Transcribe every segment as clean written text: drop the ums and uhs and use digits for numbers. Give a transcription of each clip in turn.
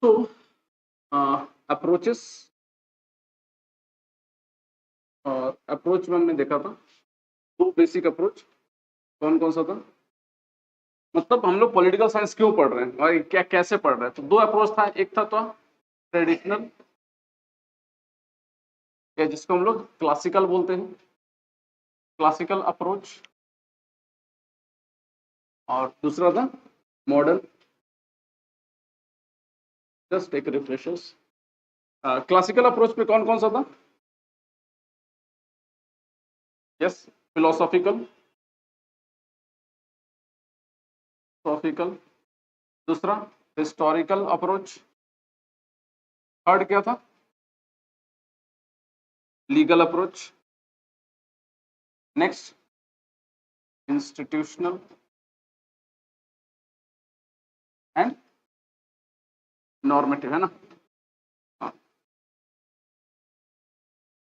तो अप्रोचेस और अप्रोच में हमने देखा था दो बेसिक अप्रोच। कौन कौन सा था? मतलब हम लोग पॉलिटिकल साइंस क्यों पढ़ रहे हैं और क्या कैसे पढ़ रहे हैं? तो दो अप्रोच था। एक था तो ट्रेडिशनल या जिसको हम लोग क्लासिकल बोलते हैं, क्लासिकल अप्रोच, और दूसरा था मॉडर्न। जस्ट एक रिफ्रेशर्स। क्लासिकल अप्रोच में कौन कौन सा था? Yes, philosophical, philosophical. दूसरा हिस्टोरिकल अप्रोच। थर्ड क्या था? Legal approach. Next institutional and normative, है ना?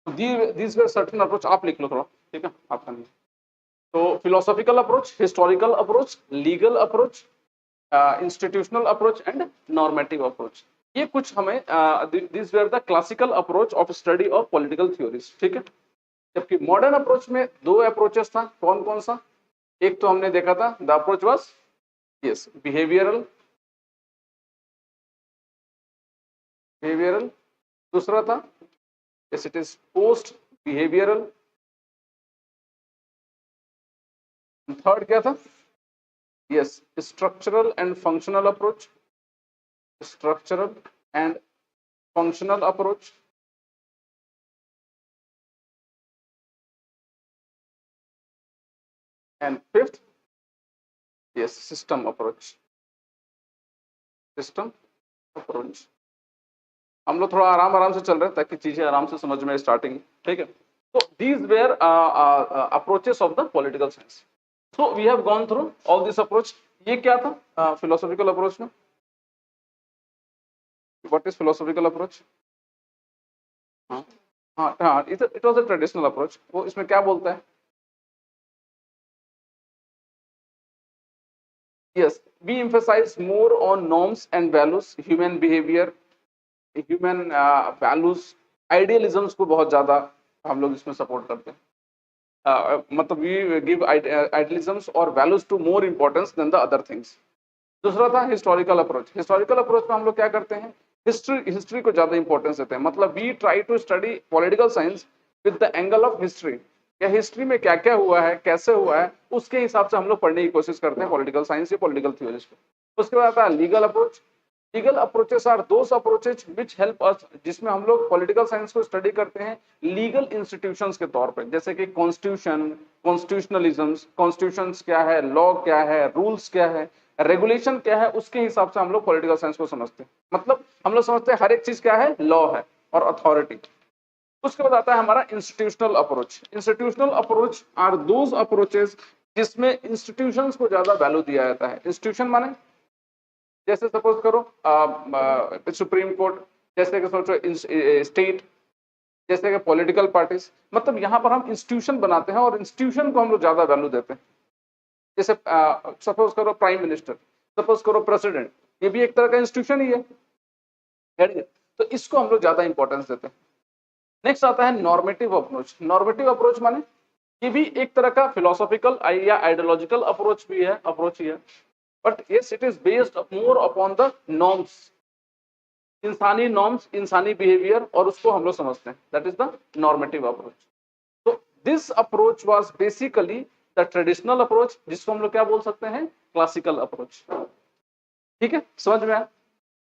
These were certain approach. आप लिख लो थोड़ा, ठीक है? आपका नहीं। तो philosophical approach, historical approach, legal approach, institutional approach and normative approach. ये कुछ हमें this were the classical approach of study of political theories, ठीक है? जबकि मॉडर्न अप्रोच में दो अप्रोचेस था। कौन कौन सा? एक तो हमने देखा था the approach was yes behavioural, दूसरा था yes it is post behavioral, third क्या था? Yes structural and functional approach, structural and functional approach, and fifth yes system approach, system approach. हम लोग थोड़ा आराम आराम से चल रहे हैं ताकि चीजें आराम से समझ में स्टार्टिंग, ठीक है? तो these were approaches of the political science. So we have gone through all this approach. ये क्या था फिलोसॉफिकल अप्रोच में? What is philosophical approach? हाँ हाँ हाँ, it was a traditional approach. वो इसमें क्या बोलता है? Yes, we emphasize more on norms and values, human behavior, human values, idealisms को बहुत ज्यादा हम लोग इसमें सपोर्ट करते हैं। मतलब वी गिव आइडियलिज्म्स और values to more importance than the other things. दूसरा था हिस्टोरिकल अप्रोच। हिस्टोरिकल अप्रोच में हम लोग क्या करते हैं? हिस्ट्री को ज्यादा इंपॉर्टेंस देते हैं। मतलब we try to study political science with the angle of history. या हिस्ट्री में क्या क्या हुआ है, कैसे हुआ है, उसके हिसाब से हम लोग पढ़ने की कोशिश करते हैं पॉलिटिकल साइंस या पॉलिटिकल थ्योरीज को। उसके बाद आता है legal approach. Legal approaches are those approaches which help us, जिसमें हम लोग पॉलिटिकल साइंस को स्टडी करते हैं लीगल इंस्टीट्यूशंस के तौर पे, जैसे कि कॉन्स्टिट्यूशन, कॉन्स्टिट्यूशनलिज्म्स, कॉन्स्टिट्यूशंस क्या है, लॉ क्या है, रूल्स क्या है, रेगुलेशन क्या है, उसके हिसाब से हम लोग पॉलिटिकल साइंस को समझते हैं। मतलब हम लोग समझते हैं हर एक चीज क्या है, लॉ है और अथॉरिटी। उसके बाद आता है हमारा institutional approach. Institutional approach are those approaches जिसमें इंस्टीट्यूशंस को ज्यादा वैल्यू दिया जाता है। इंस्टीट्यूशन माने जैसे सपोज करो सुप्रीम कोर्ट, जैसे कि सोचो स्टेट, जैसे कि पॉलिटिकल पार्टीज। मतलब यहाँ पर हम इंस्टीट्यूशन बनाते हैं और इंस्टीट्यूशन को हम लोग ज्यादा वैल्यू देते हैं। जैसे सपोज करो प्राइम मिनिस्टर, सपोज करो प्रेसिडेंट, ये भी एक तरह का इंस्टीट्यूशन ही है। तो इसको हम लोग ज्यादा इंपॉर्टेंस देते हैं। नेक्स्ट आता है नॉर्मेटिव अप्रोच। नॉर्मेटिव अप्रोच माने ये भी एक तरह का फिलोसॉफिकल या आइडियोलॉजिकल अप्रोच भी है, अप्रोच ही है, but yes it is based more upon the norms, इंसानी नॉर्म्स, इंसानी बिहेवियर, और उसको हम लोग समझते हैं। That is the normative approach. तो this approach was basically the traditional approach, जिसको हम लोग क्या बोल सकते हैं, क्लासिकल अप्रोच। ठीक है, समझ में आया?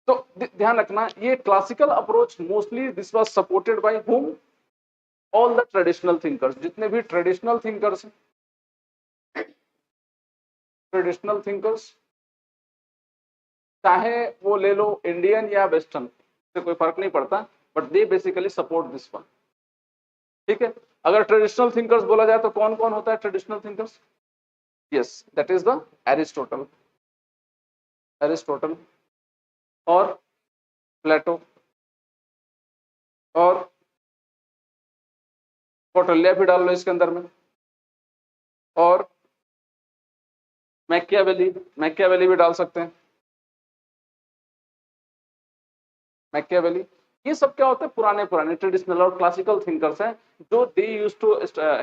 तो ध्यान रखना, ये classical approach mostly this was supported by whom, all the traditional thinkers. जितने भी ट्रेडिशनल थिंकर्स, ट्रेडिशनल थिंकर्स चाहे वो ले लो इंडियन या वेस्टर्न, से कोई फर्क नहीं पड़ता, but they basically support this one. ठीक है, अगर ट्रेडिशनल थिंकर्स बोला जाए तो कौन कौन होता है traditional thinkers? Yes, that is the Aristotle, Aristotle और प्लेटो और कौटिल्य भी डाल लो इसके अंदर में, और मैकियावेली, मैकियावेली भी डाल सकते हैं। मैकियावेली, ये सब क्या होते हैं, पुराने पुराने ट्रेडिशनल और क्लासिकल थिंकर्स हैं, जो they use to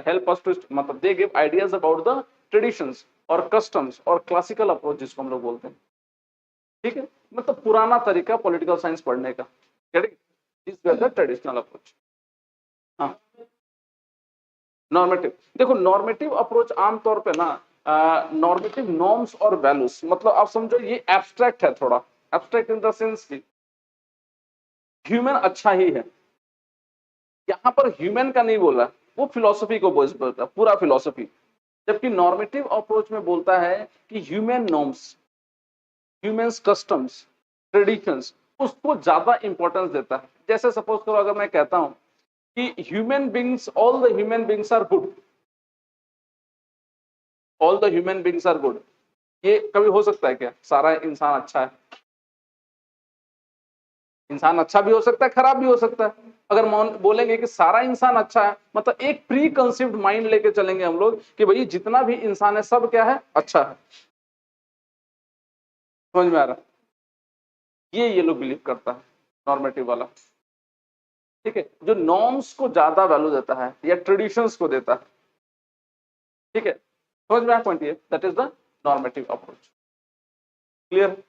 help us to, मतलब they give ideas about the traditions और कस्टम्स और क्लासिकल अप्रोच जिसको हम लोग बोलते हैं। ठीक है, मतलब पुराना तरीका पॉलिटिकल साइंस पढ़ने का, इस ट्रेडिशनल अप्रोच। हाँ, नॉर्मेटिव, देखो नॉर्मेटिव अप्रोच आमतौर पे ना, नॉर्मेटिव नॉर्म्स और वैल्यूज, मतलब आप समझो ये एब्स्ट्रैक्ट है, थोड़ा एब्स्ट्रैक्ट इन द सेंस की ह्यूमन अच्छा ही है, यहां पर ह्यूमन का नहीं बोला, वो फिलोसफी को बोलता है, पूरा फिलोसफी। जबकि नॉर्मेटिव अप्रोच में बोलता है कि human norms, humans customs, traditions, उसको ज्यादा इंपॉर्टेंस देता है। जैसे सपोज करो अगर मैं कहता हूं कि human beings, all the human beings are good, all the human beings are good, ये कभी हो सकता है क्या, सारा इंसान अच्छा है? इंसान अच्छा भी हो सकता है, खराब भी हो सकता है। अगर बोलेंगे कि सारा इंसान अच्छा है, मतलब एक प्री कंसीव्ड माइंड लेके चलेंगे हम लोग कि भाई जितना भी इंसान है सब क्या है, अच्छा है। समझ में आ रहा है? ये लोग बिलीव करता है नॉर्मेटिव वाला। ठीक है, जो नॉर्म्स को ज्यादा वैल्यू देता है या ट्रेडिशंस को देता है। ठीक है, समझ में आया पॉइंट, ये that is the normative approach. Clear?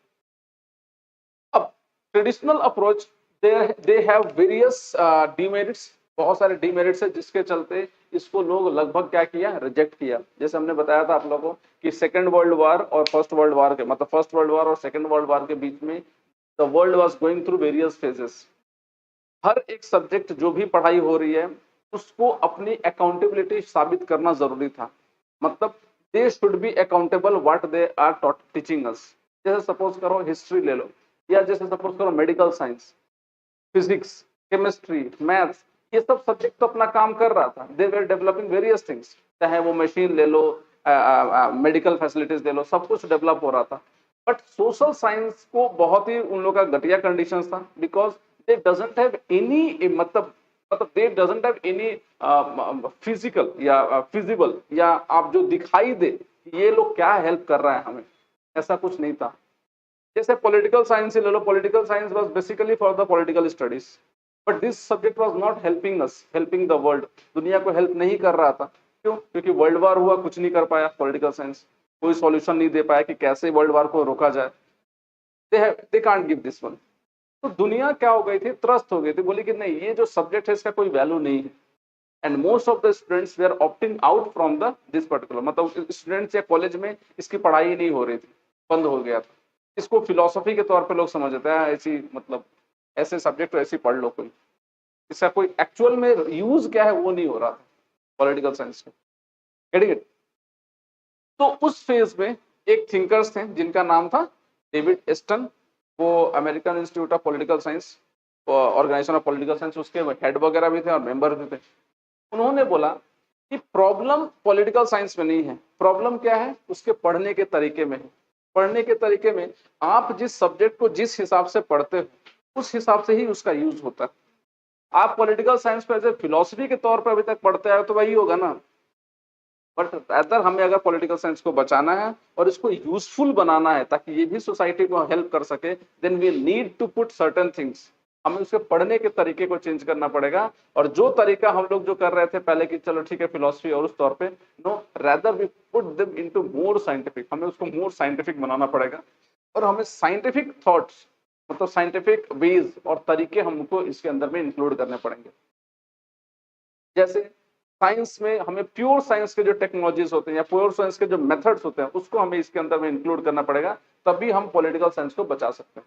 अब traditional approach, they have various demerits, बहुत सारे डीमेरिट्स है जिसके चलते इसको लोग लगभग क्या किया, रिजेक्ट किया। जैसे हमने बताया था आप लोगों को कि सेकेंड वर्ल्ड वॉर और फर्स्ट वर्ल्ड वॉर के, मतलब फर्स्ट वर्ल्ड वॉर और सेकेंड वर्ल्ड वॉर के बीच में the world was going through various phases. हर एक सब्जेक्ट जो भी पढ़ाई हो रही है उसको अपनी अकाउंटेबिलिटी साबित करना जरूरी था, मतलब they should be accountable what they are taught teaching us. जैसे सपोज करो हिस्ट्री ले लो, या जैसे सपोज करो medical science, physics, chemistry, maths, ये सब सब्जेक्ट तो अपना काम कर रहा था, दे वर डेवलपिंग वेरियस थिंग्स, चाहे वो मशीन ले लो, मेडिकल फैसिलिटीज ले लो, सब कुछ डेवलप हो रहा था। बट सोशल साइंस को बहुत ही उन लोग का घटिया कंडीशन था, because they doesn't have any, मतलब they doesn't have any physical या फिजिबल, या आप जो दिखाई दे ये लोग क्या हेल्प कर रहा है हमें, ऐसा कुछ नहीं था। जैसे पॉलिटिकल साइंस ही ले लो, political science was basically for the political studies, but this subject was not helping us, helping the world, दुनिया को हेल्प नहीं कर रहा था। क्यों? क्योंकि वर्ल्ड वार हुआ, कुछ नहीं कर पाया पॉलिटिकल साइंस, कोई सॉल्यूशन नहीं दे पाया कि कैसे वर्ल्ड वार को रोका जाए। They can't give this one. तो दुनिया क्या हो गई थी, त्रस्त हो गई थी, बोली कि नहीं ये जो सब्जेक्ट है इसका कोई वैल्यू नहीं है। And most of the students they are opting out from the this particular, मतलब स्टूडेंट्स या कॉलेज में इसकी पढ़ाई नहीं हो रही थी, बंद हो गया था। इसको फिलोसफी के तौर पे लोग समझते हैं, ऐसी मतलब ऐसे सब्जेक्ट तो ऐसे पढ़ लो, कोई इसका कोई एक्चुअल में यूज क्या है वो नहीं हो रहा था पॉलिटिकल साइंस का। Getting it? तो उस फेज में एक थिंकर्स थे जिनका नाम था डेविड एस्टन, वो American Institute of political Science, organisation of political science, उसके हेड वगैरह भी थे और मेंबर भी थे। उन्होंने बोला कि प्रॉब्लम पॉलिटिकल साइंस में नहीं है, प्रॉब्लम क्या है, उसके पढ़ने के तरीके में है। पढ़ने के तरीके में आप जिस सब्जेक्ट को जिस हिसाब से पढ़ते हो उस हिसाब से ही उसका यूज होता है। आप पॉलिटिकल साइंस को एज ए फिलोसफी के तौर पर अभी तक पढ़ते आए तो वही होगा ना, बट अदर हमें अगर पॉलिटिकल साइंस को बचाना है और इसको यूजफुल बनाना है ताकि ये भी सोसाइटी को हेल्प कर सके, then we need to put certain things, हमें उसके पढ़ने के तरीके को चेंज करना पड़ेगा। और जो तरीका हम लोग जो कर रहे थे पहले कि चलो ठीक है फिलोसफी और उस तौर पे, no, rather we put them into more scientific, हमें उसको मोर साइंटिफिक बनाना पड़ेगा। और हमें साइंटिफिक थॉट्स, मतलब साइंटिफिक वेज और तरीके हमको इसके अंदर में इंक्लूड करने पड़ेंगे। जैसे साइंस में हमें प्योर साइंस के जो टेक्नोलॉजीज होते हैं या प्योर साइंस के जो मेथड्स होते हैं उसको हमें इसके अंदर में इंक्लूड करना पड़ेगा, तभी हम पॉलिटिकल साइंस को बचा सकते हैं।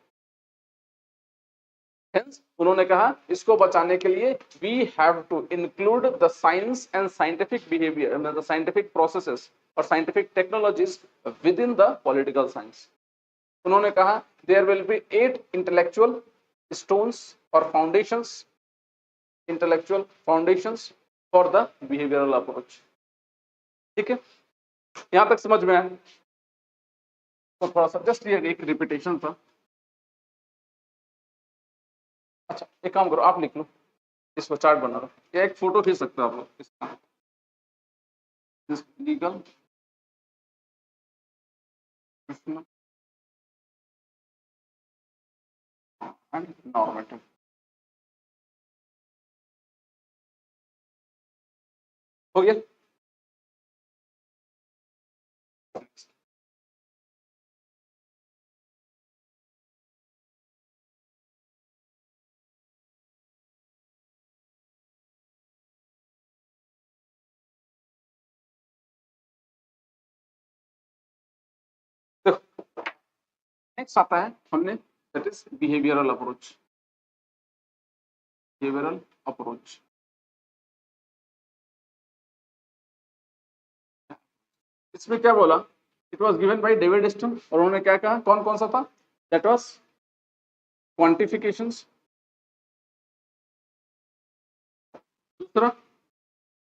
Hence, उन्होंने कहा इसको बचाने के लिए we have to include the science and scientific behaviour, the scientific processes और scientific technologies within the political science. उन्होंने कहा there will be 8 intellectual stones और foundations, intellectual foundations for the behavioural approach. ठीक है, यहां तक समझ में आया? तो थोड़ा सा जस्ट ये एक रिपीटेशन था। अच्छा एक काम करो, आप लिख लो, इसको चार्ट बना लो, या एक फोटो खींच सकते हो आप लोग इसका, लीगल एंड नॉर्मेटिव। हो गया। नेक्स्ट आता है हमने that is behavioural approach. Behavioural approach इसमें क्या बोला, it was given by David stone, और उन्होंने क्या कहा, कौन कौन सा था, दैट वाज क्वांटिफिकेशंस, दूसरा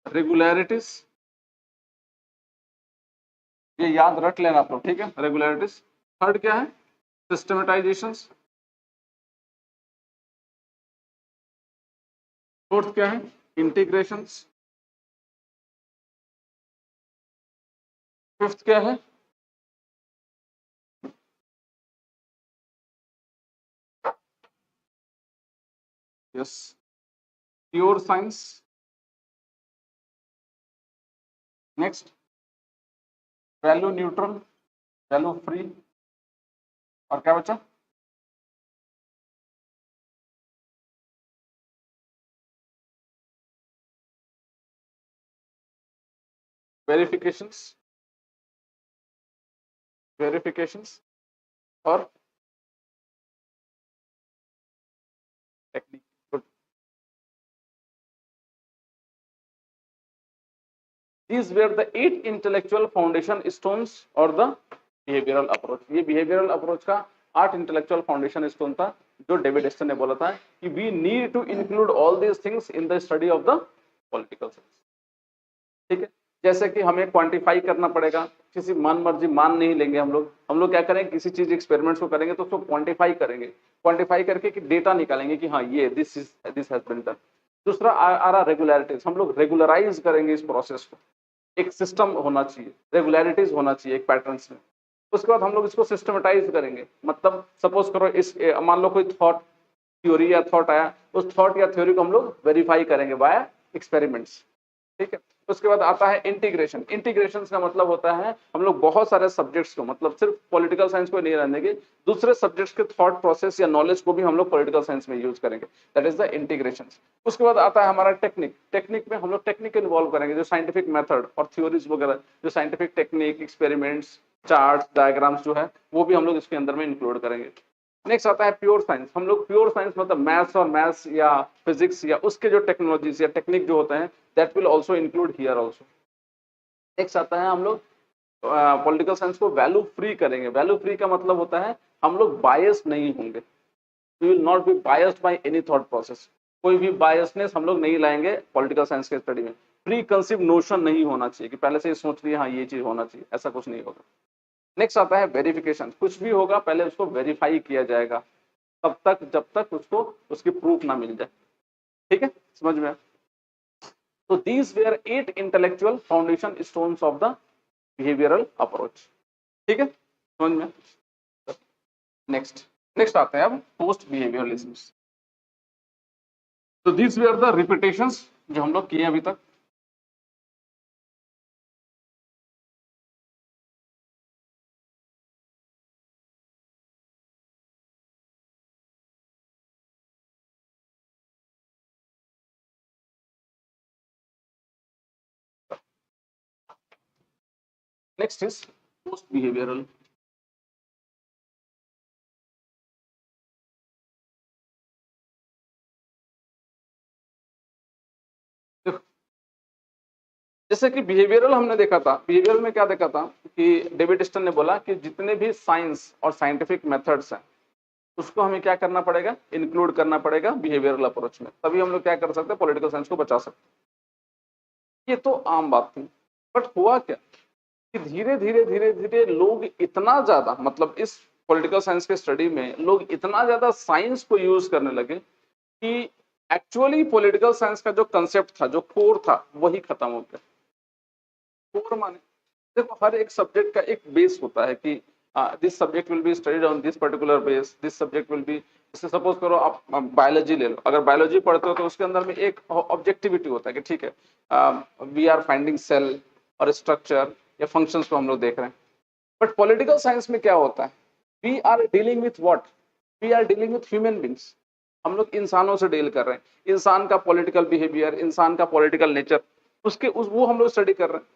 रेगुलरिटीज, ये याद रख लेना आप लोग, ठीक है, रेगुलरिटीज। थर्ड क्या है, सिस्टमेटाइजेशंस। फोर्थ क्या है, इंटीग्रेशंस। फिफ्थ क्या है, yes, pure science. Next value neutral, value free, और क्या बचा, वेरिफिकेशंस, वेरिफिकेशंस और technique. These were the 8 intellectual foundation stones और the behavioral approach। ये behavioral approach का 8 intellectual foundation stone था जो डेविड स्टोन ने बोला था कि we need to include all these things in the study of the political science। ठीक है, जैसे कि हमें क्वांटिफाई करना पड़ेगा, किसी मन मर्जी मान नहीं लेंगे हम लोग क्या करेंगे, किसी चीज एक्सपेरिमेंट्स को करेंगे तो उसको क्वांटिफाई करेंगे, क्वांटिफाई करके कि डेटा निकालेंगे कि हाँ ये दिस हैज बीन डन। दूसरा आ रहा रेगुलरिटीज, हम लोग रेगुलराइज करेंगे इस प्रोसेस को, एक सिस्टम होना चाहिए, रेगुलरिटीज होना चाहिए एक पैटर्न्स में। उसके बाद हम लोग इसको सिस्टमेटाइज करेंगे, मतलब सपोज करो इस मान लो कोई थॉट थ्योरी या थॉट आया, उस थॉट या थ्योरी को हम लोग वेरीफाई करेंगे बाय एक्सपेरिमेंट्स। ठीक है, उसके बाद आता है इंटीग्रेशन। इंटीग्रेशन का मतलब होता है हम लोग बहुत सारे सब्जेक्ट्स को, मतलब सिर्फ पॉलिटिकल साइंस को नहीं रहने देंगे, दूसरे सब्जेक्ट्स के थॉट प्रोसेस या नॉलेज को भी हम लोग पॉलिटिकल साइंस में यूज करेंगे, दैट इज द इंटीग्रेशन। उसके बाद आता है हमारा टेक्निक। टेक्निक में हम लोग टेक्निक इन्वॉल्व करेंगे, जो साइंटिफिक मेथड और थ्योरीज वगैरह, जो scientific technique, experiments, chart, diagrams जो है वो भी हम लोग इसके अंदर में इंक्लूड करेंगे। नेक्स्ट आता है प्योर साइंस। हम लोग प्योर साइंस मतलब मैथ्स और मैथ्स या फिजिक्स या उसके जो टेक्नोलॉजीज या टेक्निक जो होते हैं, that will also include here also. Next आता है हम लोग पॉलिटिकल साइंस को वैल्यू फ्री करेंगे। वैल्यू फ्री का मतलब होता है हम लोग बायस नहीं होंगे, we will not be biased by any thought process. कोई भी बायसनेस हम लोग नहीं लाएंगे पॉलिटिकल साइंस के स्टडी में। प्री कंसीव नोशन नहीं होना चाहिए कि पहले से ही सोच लिया हाँ ये चीज होना चाहिए, ऐसा कुछ नहीं होगा। नेक्स्ट आता है वेरिफिकेशन। कुछ भी होगा पहले उसको वेरीफाई किया जाएगा, तब तक जब तक उसको उसकी प्रूफ ना मिल जाए। ठीक है, समझ में। तो these where 8 intellectual foundation stones of the behavioural approach. ठीक है, समझ में। नेक्स्ट नेक्स्ट आते हैं अब पोस्ट बिहेवियरलिज्म। तो दीज वेयर द रिपीटेशंस जो हम लोग किए अभी तक। Next is post behavioural. जैसे कि बिहेवियरल हमने देखा था, बिहेवियरल में क्या देखा था कि डेविड स्टन ने बोला कि जितने भी साइंस और साइंटिफिक मेथड्स हैं उसको हमें क्या करना पड़ेगा, इंक्लूड करना पड़ेगा बिहेवियरल अप्रोच में, तभी हम लोग क्या कर सकते हैं, पॉलिटिकल साइंस को बचा सकते हैं। ये तो आम बात थी, बट हुआ क्या कि धीरे धीरे धीरे धीरे लोग इतना ज्यादा, मतलब इस पॉलिटिकल साइंस के स्टडी में लोग इतना ज्यादा साइंस को यूज करने लगे कि एक्चुअली पॉलिटिकल साइंस का जो कंसेप्ट था, जो कोर था, वही खत्म हो गया। कोर माने देखो हर एक सब्जेक्ट का एक बेस होता है कि this subject will be studied on this particular base, this subject will be जैसे सपोज करो आप बायोलॉजी ले लो, अगर बायोलॉजी पढ़ते हो तो उसके अंदर में एक ऑब्जेक्टिविटी होता है कि ठीक है वी आर फाइंडिंग सेल और स्ट्रक्चर या फंक्शंस को हम लोग देख रहे हैं। बट पॉलिटिकल साइंस में क्या होता है, we are dealing with what, we are dealing with human beings, हम लोग इंसानों से डील कर रहे हैं, इंसान का पॉलिटिकल बिहेवियर, इंसान का पॉलिटिकल नेचर, उसके वो हम लोग स्टडी कर रहे हैं।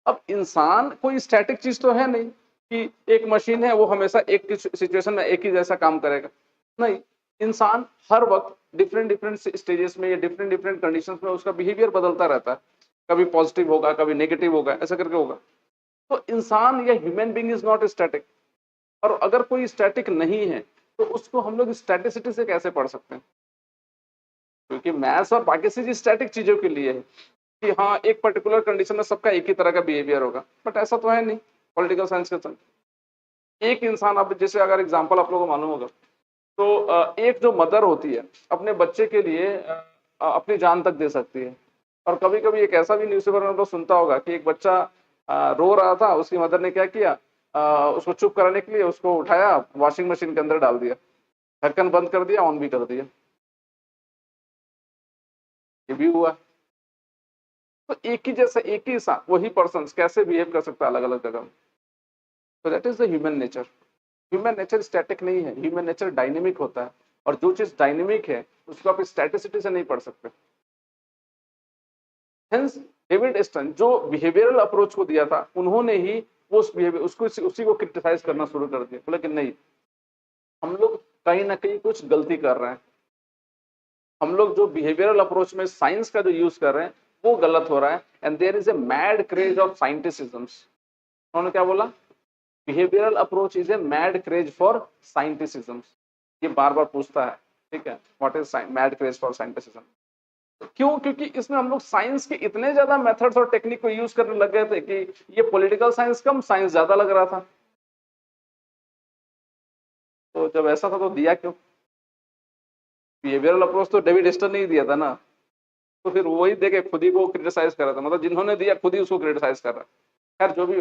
अब इंसान कोई स्टैटिक चीज तो है नहीं कि एक मशीन है वो हमेशा एक सिचुएशन में एक ही जैसा काम करेगा, नहीं, इंसान हर वक्त डिफरेंट डिफरेंट स्टेजेस में या डिफरेंट डिफरेंट कंडीशंस में उसका बिहेवियर बदलता रहता है, कभी पॉजिटिव होगा कभी नेगेटिव होगा, ऐसा करके होगा। तो इंसान या human being is not static, और अगर कोई स्टैटिक नहीं है तो उसको हम लोग स्टैटिसिटी से कैसे पढ़ सकते हैं, क्योंकि मैथ्स और बाकी चीज स्टैटिक चीजों के लिए है कि हाँ एक पर्टिकुलर कंडीशन में सबका एक ही तरह का बिहेवियर होगा, बट ऐसा तो है नहीं पॉलिटिकल साइंस के संग। एक इंसान, अब जैसे अगर एग्जांपल आप लोगों को मालूम होगा तो एक जो मदर होती है अपने बच्चे के लिए अपनी जान तक दे सकती है। और कभी कभी एक ऐसा भी न्यूज़पेपर में तो सुनता होगा कि एक बच्चा रो रहा था, उसकी मदर ने क्या किया, उसको चुप कराने के लिए उसको उठाया, वॉशिंग मशीन के अंदर डाल दिया, ढक्कन बंद कर दिया, ऑन भी कर दिया, ये भी हुआ। तो एक ही जैसा एक ही साथ वही पर्सन कैसे बिहेव कर सकता है अलग अलग जगह में। तो that is the human nature. Human nature static नहीं है, ह्यूमन नेचर डायनेमिक होता है, और जो चीज डायनेमिक है उसको आप स्टैटिसिटी से नहीं पढ़ सकते। हेंस डेविड स्टन जो बिहेवियरल अप्रोच को दिया था, उन्होंने ही वो उस बिहेवियर उसको उसी को क्रिटिसाइज करना शुरू कर दिया, बोला कि नहीं, हम लोग कहीं ना कहीं कुछ गलती कर रहे हैं, हम लोग जो बिहेवियरल अप्रोच में साइंस का जो यूज कर रहे हैं वो गलत हो रहा है, and there is a mad craze of scientisms. उन्होंने क्या बोला, behavioural approach is a mad craze for scientisms. ये बार बार पूछता है, ठीक है, what is mad craze for scientism. क्यों, क्योंकि इसमें हम लोग साइंस के इतने ज्यादा मेथड्स और टेक्निक को यूज करने लग गए थे कि ये पॉलिटिकल साइंस कम, साइंस ज्यादा लग रहा था। तो जब ऐसा था तो दिया क्यों? बिहेवियरल अप्रोच तो डेविड स्टन ने ही दिया था ना, तो फिर वही देखे खुद ही को क्रिटिसाइज कर रहा था, मतलब जिन्होंने दिया खुद ही उसको क्रिटिसाइज कर रहा है। खैर जो भी,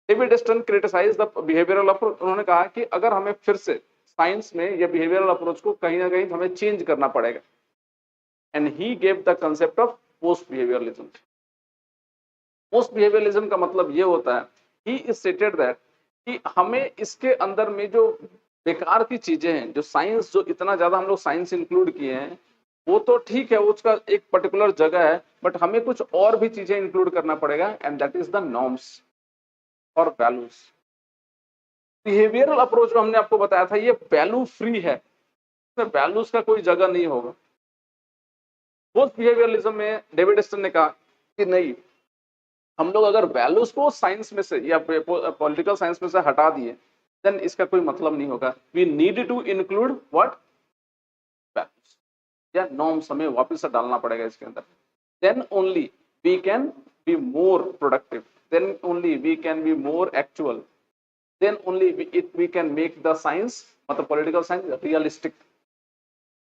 David Easton criticise the behavioural approach. उन्होंने कहा कि अगर हमें फिर से साइंस में या बिहेवियरल अप्रोच को कहीं ना कहीं हमें चेंज करना पड़ेगा, and he gave the concept of post behaviourism. Post behaviourism का मतलब ये होता है, ही इज स्टेटेड दैट कि हमें इसके अंदर में जो बेकार की चीजें हैं, जो साइंस जो इतना ज्यादा हम लोग साइंस इंक्लूड किए हैं, वो तो ठीक है, उसका एक पर्टिकुलर जगह है, बट हमें कुछ और भी चीजें इंक्लूड करना पड़ेगा, and that is the norms और वैल्यूज। बिहेवियरल अप्रोच जो हमने आपको बताया था ये वैल्यू फ्री है, इसमें वैल्यूज का कोई जगह नहीं होगा। पोस्ट बिहेवियरलिज्म में डेविड स्टन ने कहा कि नहीं, हम लोग अगर वैल्यूज को साइंस में से या पॉलिटिकल साइंस में से हटा दिए, देन इसका कोई मतलब नहीं होगा। We need to include what, values या नॉर्म्स हमें वापस से डालना पड़ेगा इसके अंदर, then only we can be more productive, then only we can be more actual, then only we can make the science, मतलब political science realistic.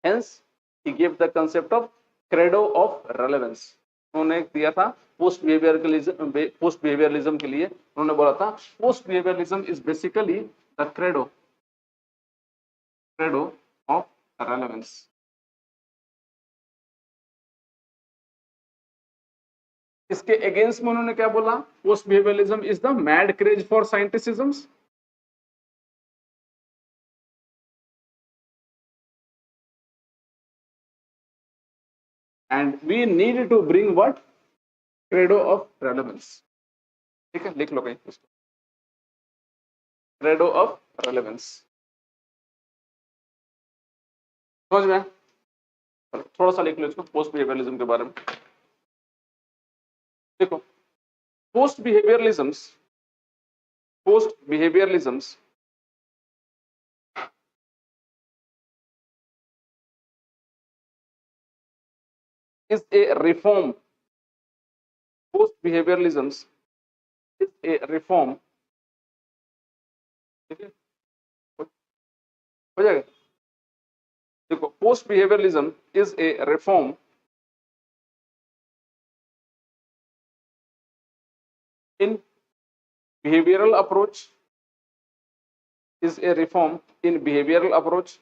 Hence he gave the concept of credo of relevance. उन्होंने दिया था post behaviourism के लिए उन्होंने बोला था post behaviouralism is basically the credo of relevance. इसके अगेंस्ट में उन्होंने क्या बोला, post behaviouralism is the mad craze for scientisms. and we need to bring what, credo of relevance। ठीक है, लिख लो कहीं इसको, credo of relevance। समझ में? थोड़ा सा लिख लो इसको पोस्ट बिहेवियरलिज्म के बारे में। देखो post बिहेवियरलिज्म्स is a reform, post behavioralisms is a reform, ठीक है, हो जाएगा। देखो post behaviouralism is a reform in behavioral approach, is a reform in behavioral approach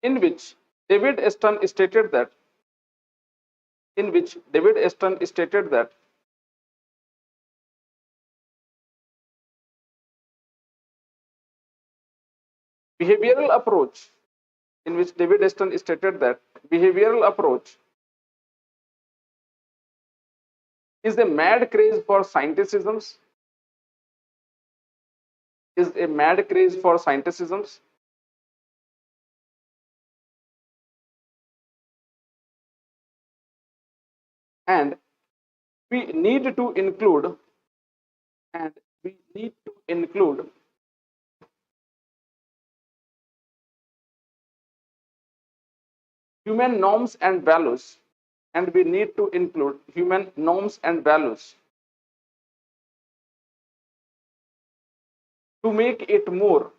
in which David Eston stated that behavioral approach in which David Eston stated that behavioral approach is a mad craze for scienticisms and we need to include and we need to include human norms and values and we need to include human norms and values to make it more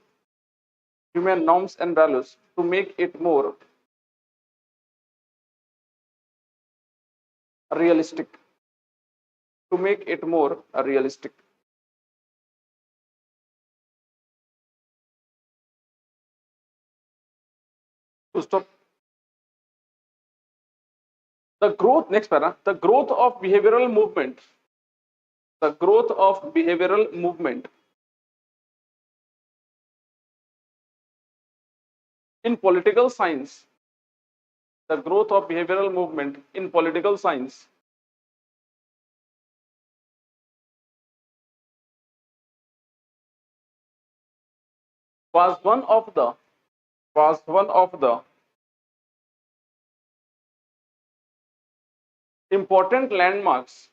human norms and values to make it more realistic to make it more realistic. To stop the growth next para the growth of behavioral movement in political science the growth of behavioral movement in political science was one of the important landmarks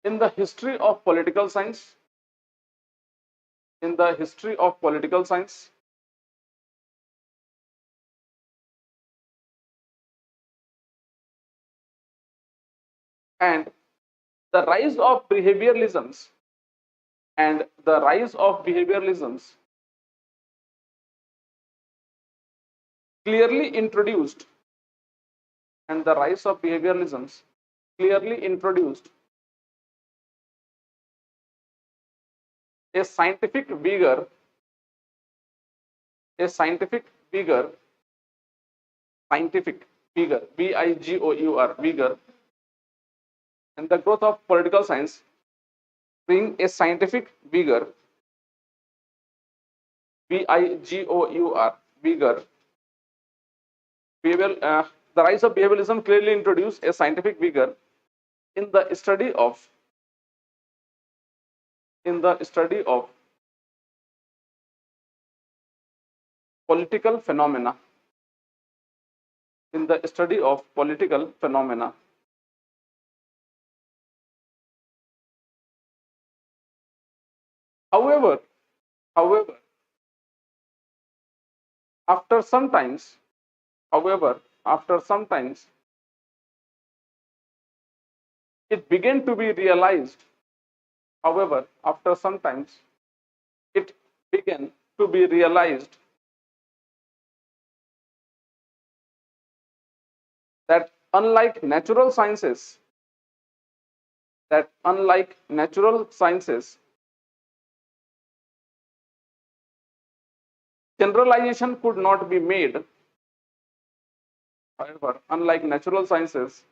in the history of political science and the rise of behavioralisms clearly introduced a scientific vigor vigor vigor and the growth of political science bring a scientific vigor vigor the rise of behavioralism clearly introduced a scientific vigor in the study of political phenomena however after some times it began to be realized that unlike natural sciences generalization could not be made however unlike natural sciences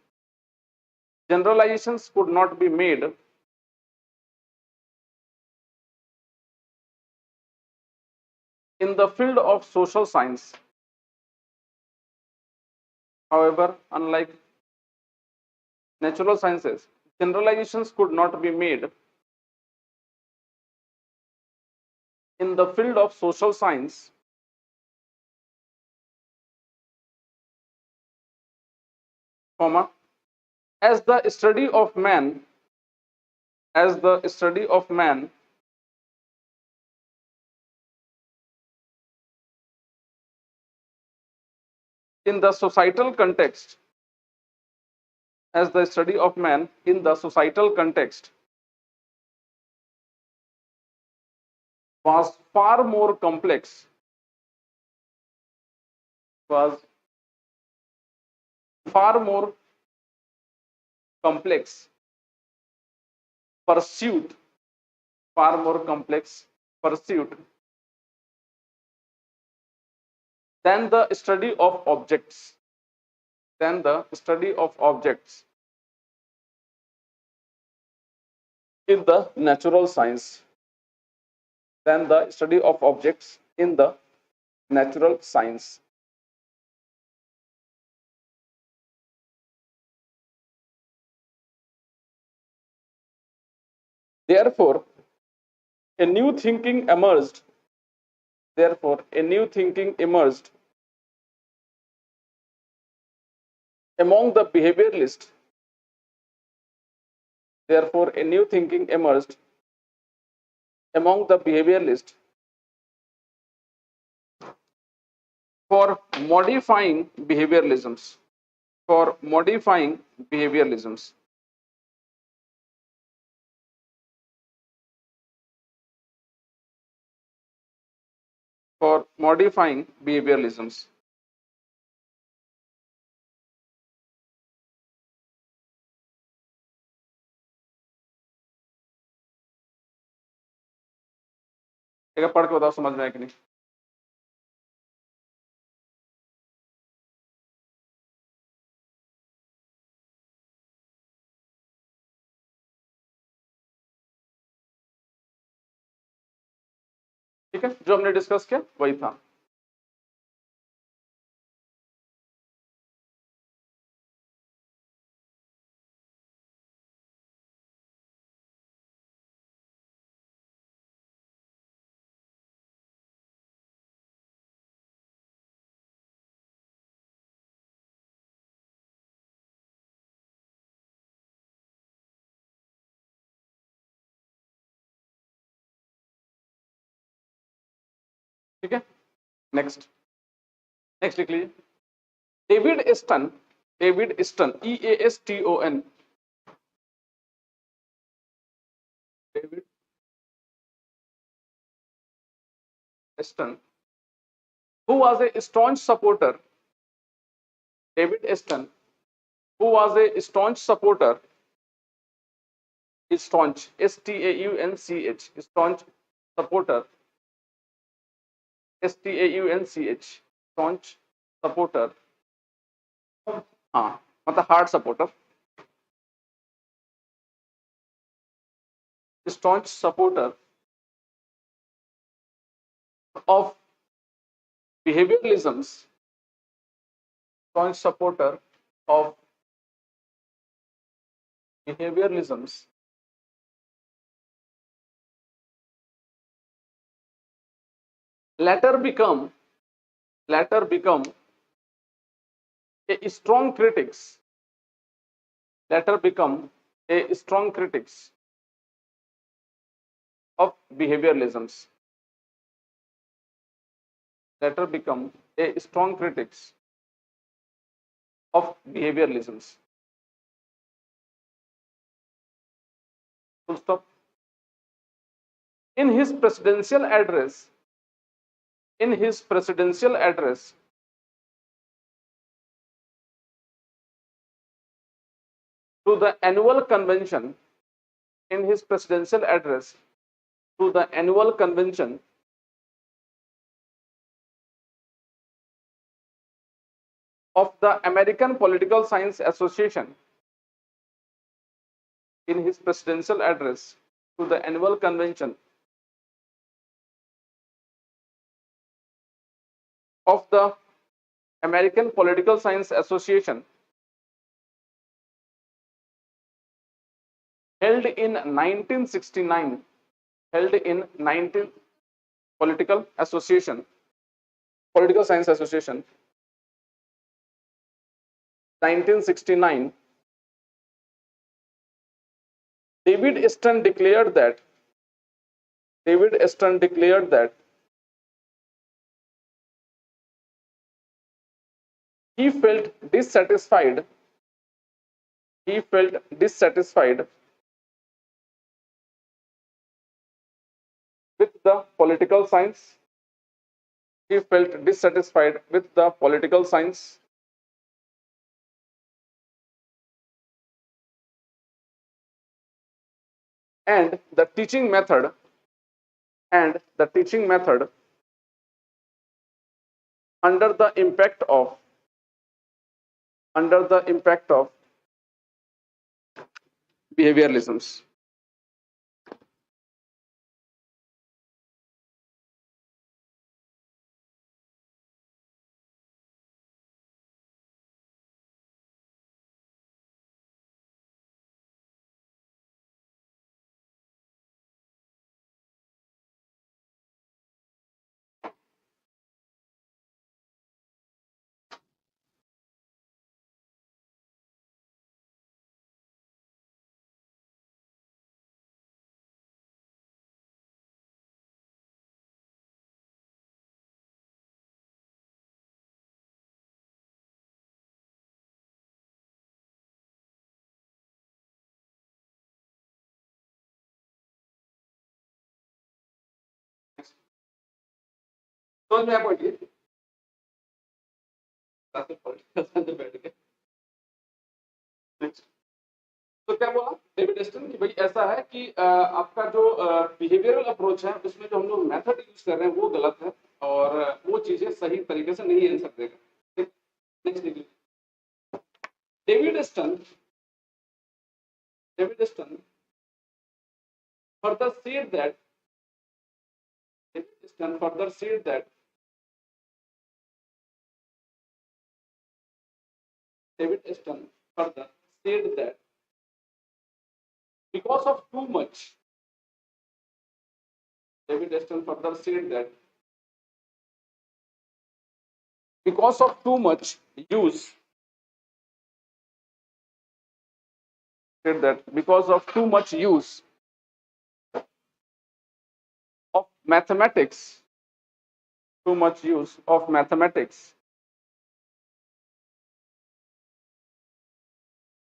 generalizations could not be made in the field of social science however unlike natural sciences generalizations could not be made in the field of social science comma as the study of man in the societal context was far more complex pursuit far more complex pursuit than the study of objects, than the study of objects in the natural science, than the study of objects in the natural science. Therefore, a new thinking emerged. Therefore, a new thinking emerged among the behavioralists. Therefore, a new thinking emerged among the behavioralists for modifying behavioralisms. For modifying behavioralisms. For modifying behavioralisms. एक बार पढ़ के बताओ समझ में आया कि नहीं? ठीक है, जो हमने डिस्कस किया वही था. ठीक है, नेक्स्ट लिख लीजिए. David Easton, EASTON, David Easton, who was a staunch supporter, David Ston, who was a staunch supporter, staunch, STAUNCH, staunch supporter, STAUNCH, staunch supporter, हाँ मतलब hard supporter, staunch supporter of behavioralisms, staunch supporter of behavioralisms, later become a strong critics, later become a strong critics of behavioralisms, later become a strong critics of behavioralisms. Full stop. In his presidential address, to the annual convention, in his presidential address to the annual convention of the American Political Science Association, in his presidential address to the annual convention of the American Political Science Association held in 1969, Political Science Association 1969, David Ston declared that he felt dissatisfied with the political science. He felt dissatisfied with the political science and the teaching method and the teaching method under the impact of behavioralisms. समझ में आपको ये next तो क्या बोला David Aston कि भाई ऐसा है कि आपका जो बिहेवियरल अप्रोच है उसमें जो हम लोग मेथड यूज कर रहे हैं वो गलत है और वो चीजें सही तरीके से नहीं आंसर देगा। नेक्स्ट देखिए David Aston further said that further said that David Aston further said that because of too much David Aston further said that because of too much use said that because of too much use of mathematics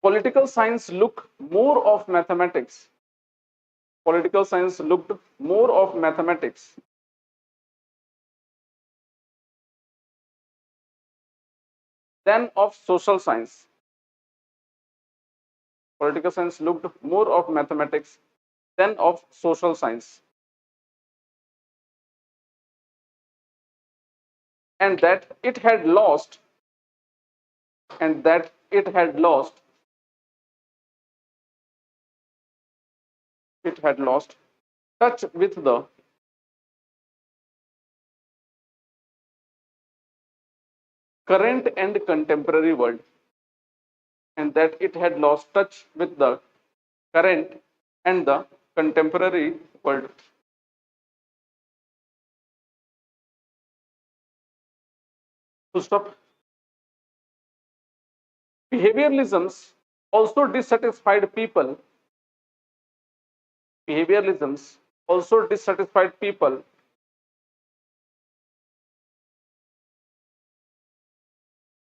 political science looked more of mathematics than of social science. Political science looked more of mathematics than of social science. And that it had lost touch with the current and contemporary world, and that it had lost touch with the current and the contemporary world. To stop behavioralisms also dissatisfied people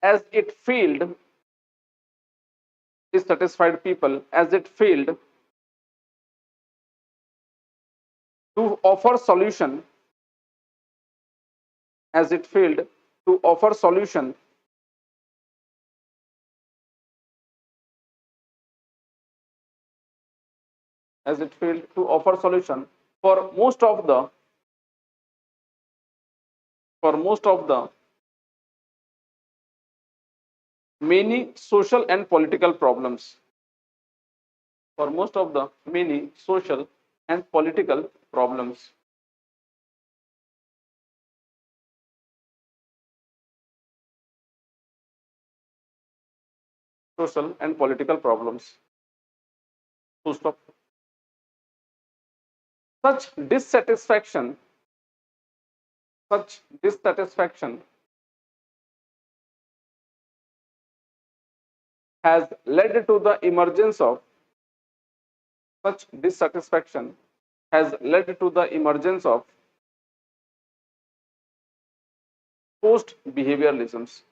as it failed to offer solution for most of the many social and political problems. Social and political problems. Full stop. Such dissatisfaction has led to the emergence of post behavioralisms.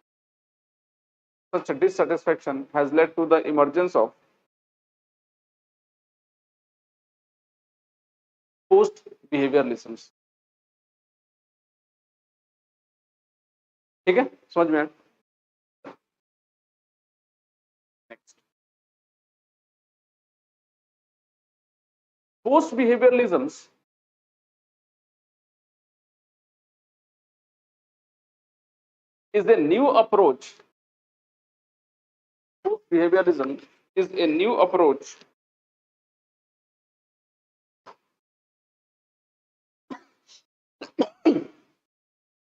Such dissatisfaction has led to the emergence of post behavioralisms. ठीक है, समझ में आया? Next. Post behavioralisms is a new approach. Behavioralism is a new approach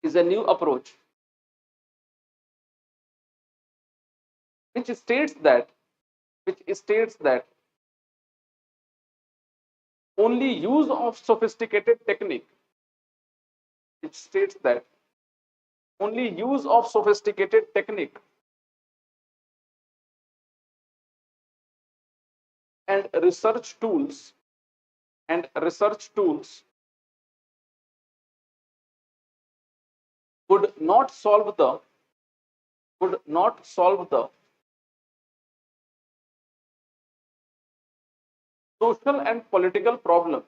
is a new approach which states that only use of sophisticated technique which states that only use of sophisticated technique and research tools could not solve the social and political problem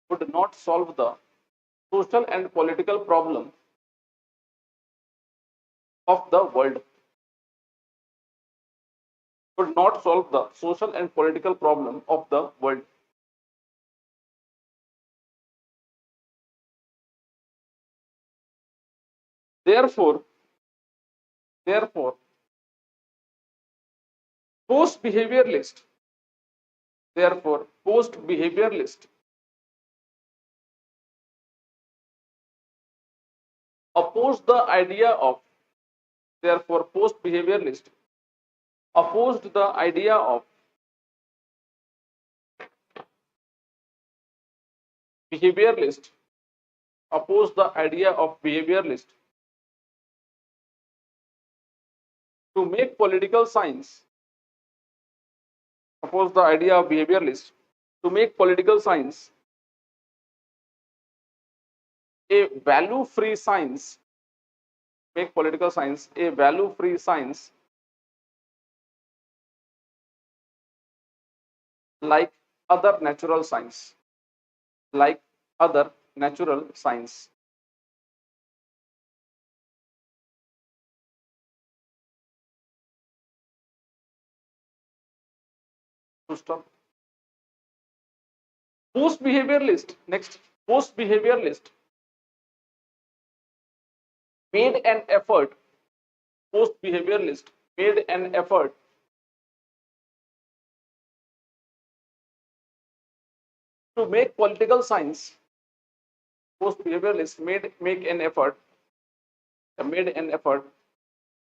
could not solve the social and political problem of the world could not solve the social and political problem of the world. Therefore, post behavioralist opposed the idea of opposed the idea of behavioralist to make political science a value free science like other natural science post behavioralist made an effort to make political science made an effort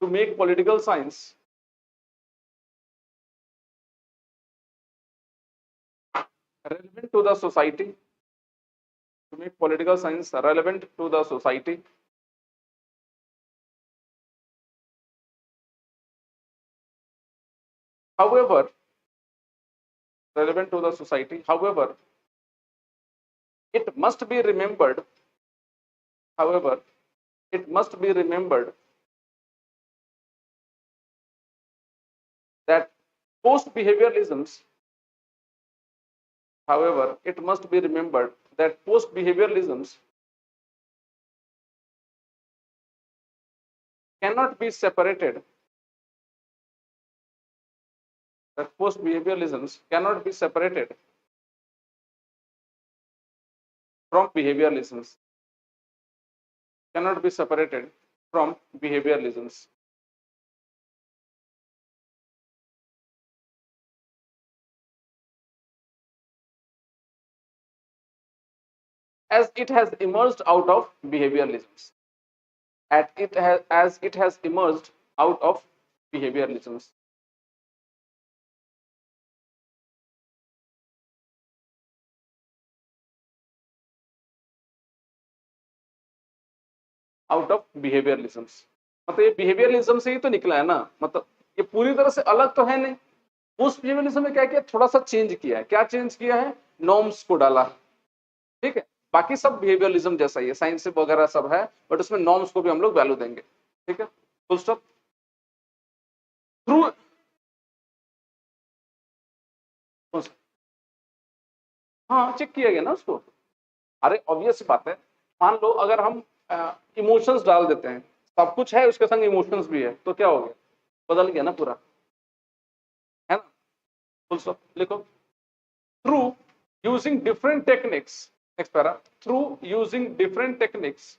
to make political science relevant to the society however it must be remembered that post behavioralisms cannot be separated from behavioralisms as it has emerged out of behavioralisms मतलब ये behaviourism से ही तो निकला है ना, मतलब ये पूरी तरह से अलग तो है नहीं। पोस्ट बिहेवियरलिज्म में क्या किया, थोड़ा सा चेंज किया है। क्या चेंज किया है? नॉर्म्स को डाला, ठीक है। बाकी सब बिहेवियरलिज्म जैसा ही है, साइंस वगैरह सब है, बट उसमें नॉर्म्स को भी हम लोग वैल्यू देंगे, ठीक है। Full stop. थ्रू हाँ चेक किया गया ना उसको। अरे ऑब्वियस बात है, मान लो अगर हम इमोशंस डाल देते हैं, सब कुछ है उसके संग इमोशंस भी है, तो क्या हो गया, बदल गया ना पूरा, है ना। फुल स्टॉप लिखो। Through using different techniques, next para, through using different techniques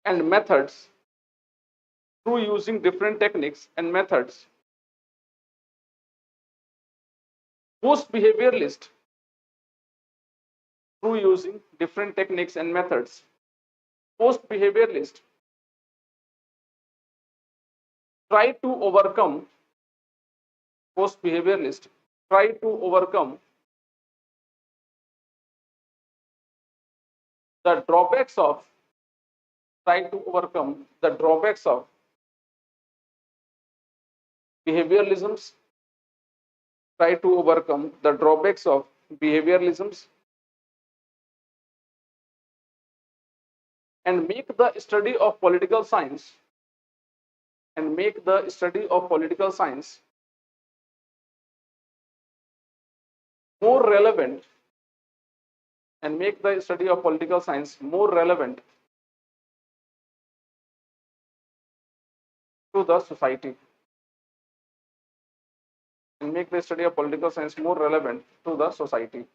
and methods through using different techniques and methods. Post behavioralist through using different techniques and methods. Post behavioralist try to overcome. Post behavioralist try to overcome the drawbacks of behavioralisms. Try to overcome the drawbacks of behavioralisms and make the study of political science more relevant to the society.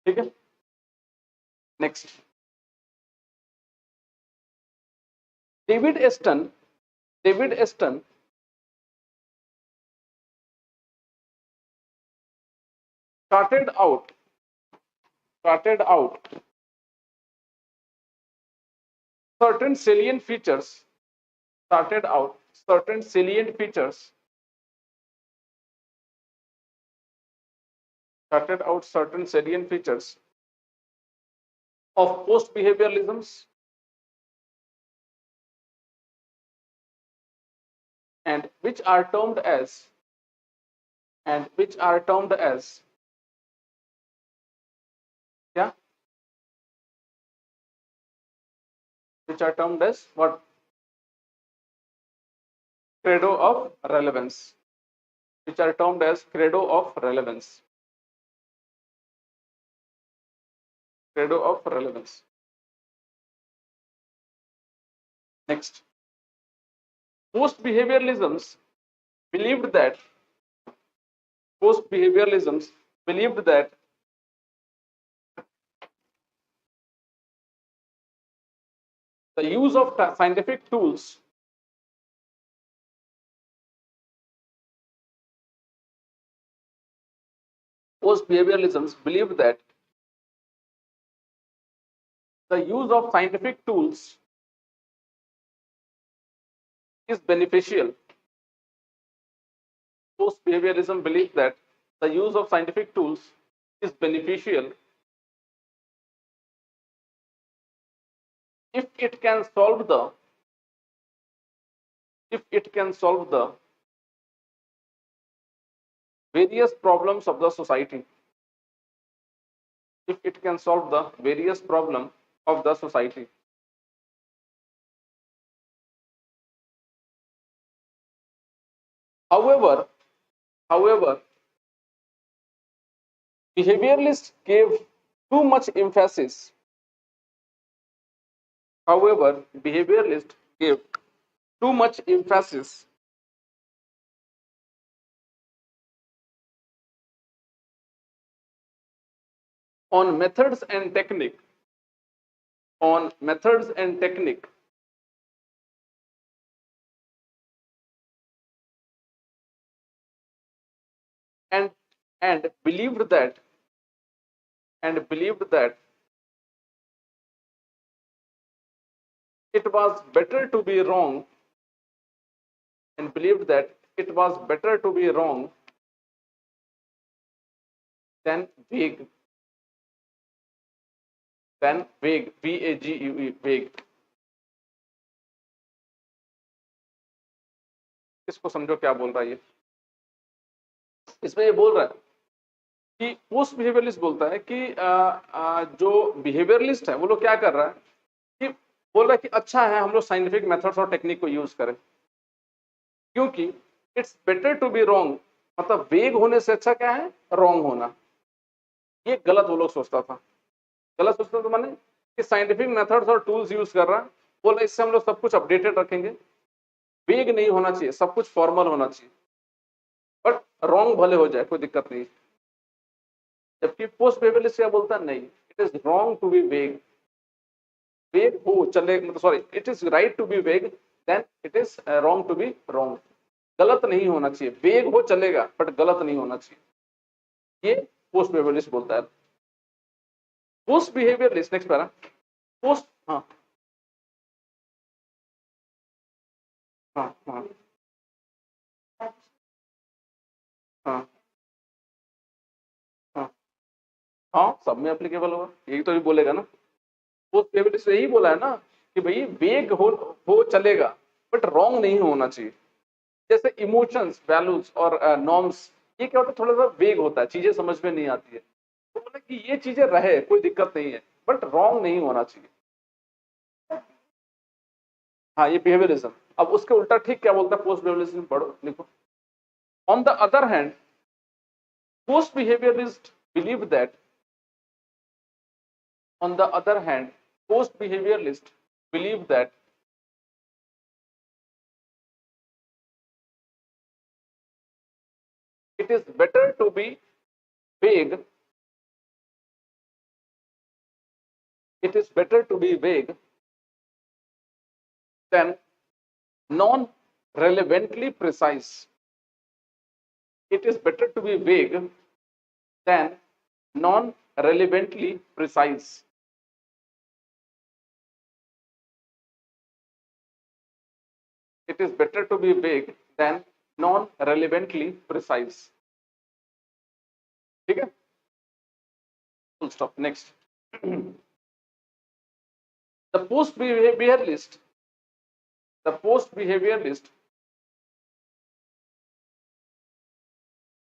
ठीक है, next David Aston started out certain salient features of post behavioralisms and which are termed as yeah, which are termed as what? Credo of relevance. Next, post behavioralisms believed that the use of scientific tools was beneficial. Post behavioralism believed that the use of scientific tools is beneficial if it can solve the various problems of the society. However, behavioralists gave too much emphasis. On methods and technique and believed that it was better to be wrong than vague. VAGUE, vague. इसको समझो क्या बोल रहा है ये। इसमें ये बोल रहा है कि पोस्ट बिहेवियरलिस्ट बोलता है कि जो बिहेवियरलिस्ट है वो लोग क्या कर रहा है कि बोल रहा है कि अच्छा है हम लोग साइंटिफिक मेथड्स और टेक्निक को यूज करें, क्योंकि it's better to be wrong, मतलब वेग होने से अच्छा क्या है, रॉन्ग होना। ये गलत वो लोग सोचता था तो माने कि साइंटिफिक मेथड्स और टूल्स यूज कर रहा है, बोला इससे हम लोग सब कुछ अपडेटेड रखेंगे, वेग नहीं होना चाहिए, सब कुछ फॉर्मल होना चाहिए, बट रॉन्ग भले हो जाए कोई दिक्कत नहीं। जबकि पोस्ट बिहेवियरलिस्ट क्या बोलता है, नहीं, It is wrong to be vague. Vague हो चले मतलब sorry, it is right to be vague, then it is wrong to be wrong. गलत नहीं होना चाहिए. Vague हो चलेगा, but गलत नहीं होना चाहिए. ये पोस्ट बिहेवियरलिस्ट बोलता है. Post behaviouralist next para. Post हाँ हाँ हाँ हाँ हाँ हाँ सब में एप्लीकेबल होगा. यही तो भी बोलेगा ना. पोस्ट बिहेवियरलिस्ट यही बोला है ना कि भाई वेग हो चलेगा बट रॉन्ग नहीं होना चाहिए. जैसे इमोशंस, वैल्यूज और नॉर्म्स, ये क्या होता है, थोड़ा सा वेग होता है, चीजें समझ में नहीं आती है. तो बोला कि ये चीजें रहे, कोई दिक्कत नहीं है, बट रॉन्ग नहीं होना चाहिए. हाँ, ये बिहेवियरिज्म. अब उसके उल्टा ठीक क्या बोलता है पोस्ट बिहेवियरिज्म, पढ़ो लिखो. On the other hand, post behaviourist believe that on the other hand, post behavioralists believe that it is better to be vague. It is better to be vague than non-relevantly precise. It is better to be vague than non-relevantly precise. It is better to be vague than non-relevantly precise. ठीक है? Full stop. Next. The post behavioralist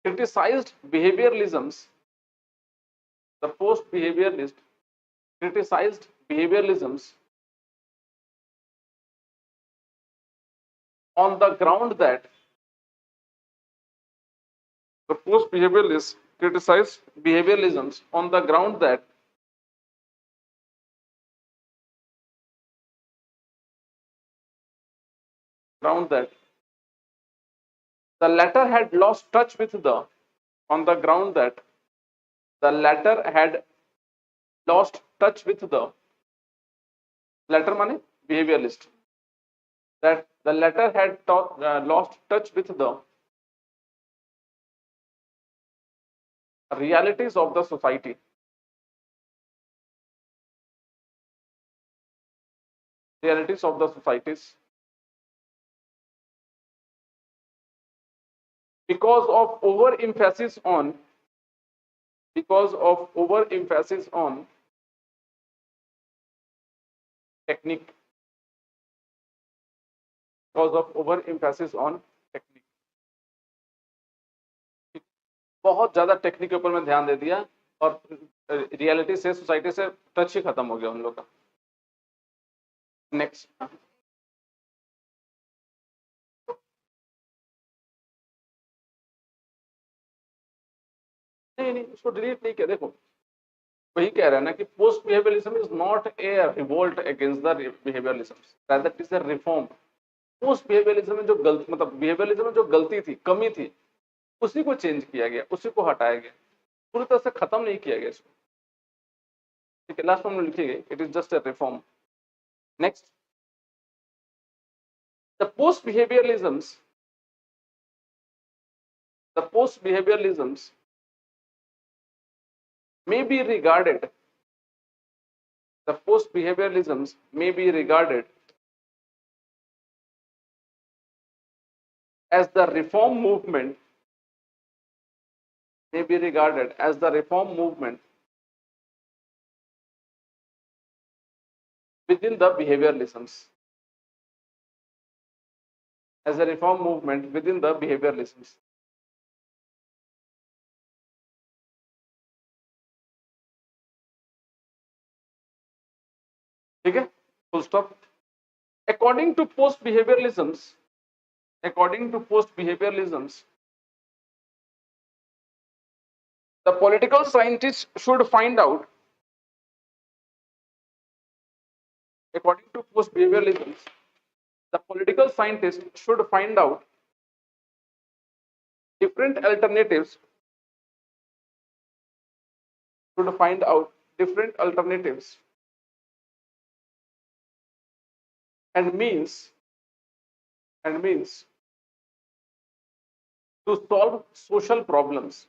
criticized behavioralisms. The post behavioralist criticized behavioralisms on the ground that the post behavioralists criticized behavioralisms on the ground that the latter had lost touch with the on the ground that the latter had lost touch with the latter माने behavioralist, that the latter had lost touch with the realities of the society. Realities of the societies because of overemphasis on technique. Because of overemphasis on technique. बहुत ज्यादा technique के ऊपर में ध्यान दे दिया और reality से, सोसाइटी से टच ही खत्म हो गया उन लोग का. नेक्स्ट. नहीं उसको डिलीट नहीं किया. देखो वही कह रहा है ना कि post behaviouralism is not a revolt against the behaviourism, rather it is a reform. Post behaviourism में जो गलती, मतलब बिहेवियरलिज्म में जो गलती थी, कमी थी, उसी को चेंज किया गया, उसी को हटाया गया, पूरी तरह से खत्म नहीं किया गया इसको. ठीक है, लास्ट में लिखिएगा it is just a reform. Next. The post behaviouralisms may be regarded as the reform movement within the behavioralisms. As a reform movement within the behavioralisms. ठीक है, full stop. According to post behavioralisms, the political scientists should find out. According to post behavioralisms, the political scientists should find out different alternatives different alternatives and means to solve social problems.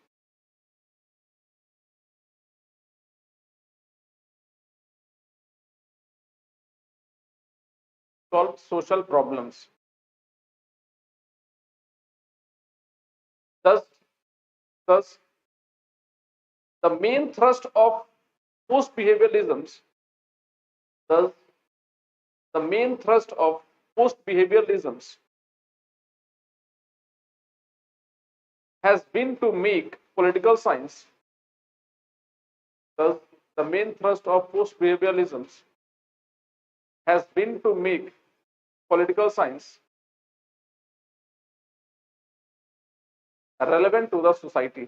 Solve social problems. Thus, thus the main thrust of post behavioralisms, thus the main thrust of post behavioralisms has been to make political science. Thus, the main thrust of post behavioralisms has been to make political science relevant to the society.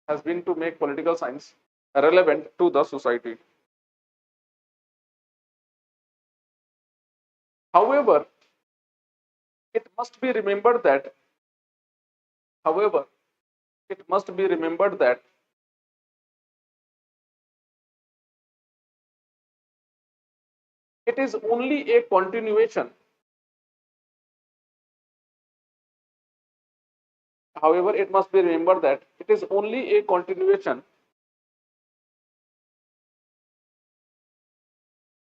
Has been to make political science relevant to the society. However, it must be remembered that, however, it must be remembered that it is only a continuation. However, it must be remembered that it is only a continuation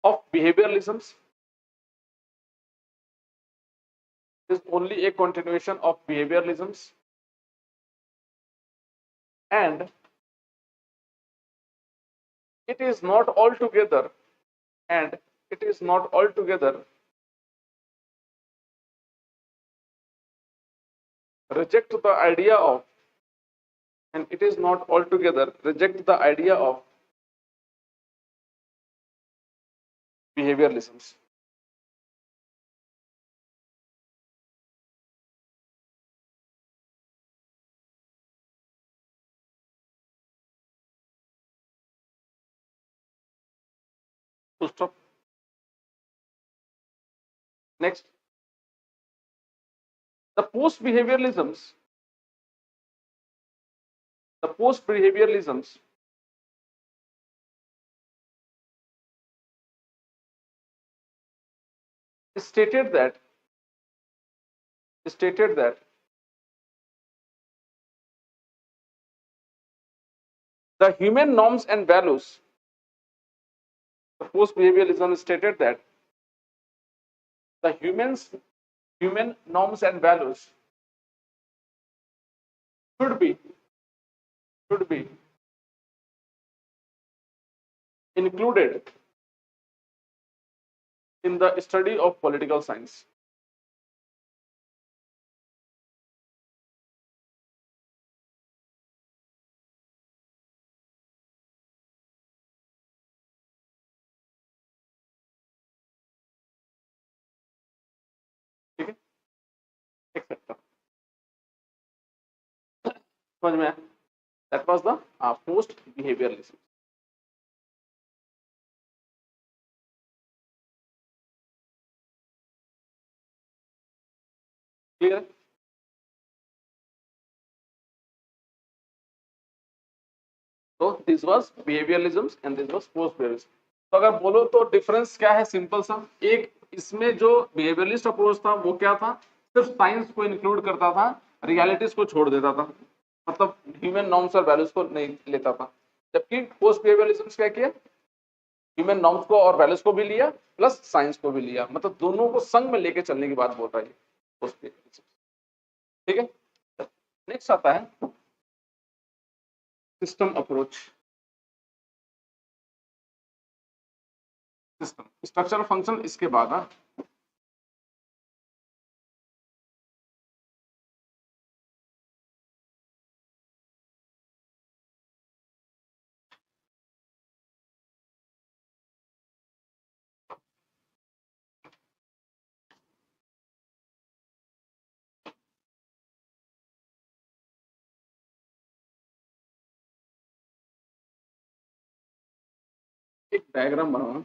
of behavioralisms. It is only a continuation of behavioralisms, and it is not altogether and it is not altogether reject the idea of and it is not altogether reject the idea of behavioralisms. Full stop. Next, the post behavioralisms stated that the human norms and values. The post behavioralism stated that the human norms and values should be included in the study of political science. ठीक है, etcetera समझ में आया? That was the post behavioralism. Clear? So this was behavioralism and this was post behavioralism. तो अगर बोलो तो difference क्या है? सिंपल सा, एक इसमें जो बिहेवियरलिस्ट अप्रोच था वो क्या था? सिर्फ साइंस को इंक्लूड करता था, रियलिटीज को छोड़ देता था, मतलब ह्यूमन नॉर्म्स और वैल्यूज को नहीं लेता था। जबकि पोस्ट बिहेवियरलिज्म क्या किया? ह्यूमन नॉर्म्स को और वैल्यूज को भी लिया प्लस साइंस को भी लिया, मतलब दोनों को संग में लेके चलने की बात बोल रहा है पोस्ट बिहेवियरलिज्म। ठीक है, नेक्स्ट आता है system approach. System structure function इसके बाद एक डायग्राम बनाना।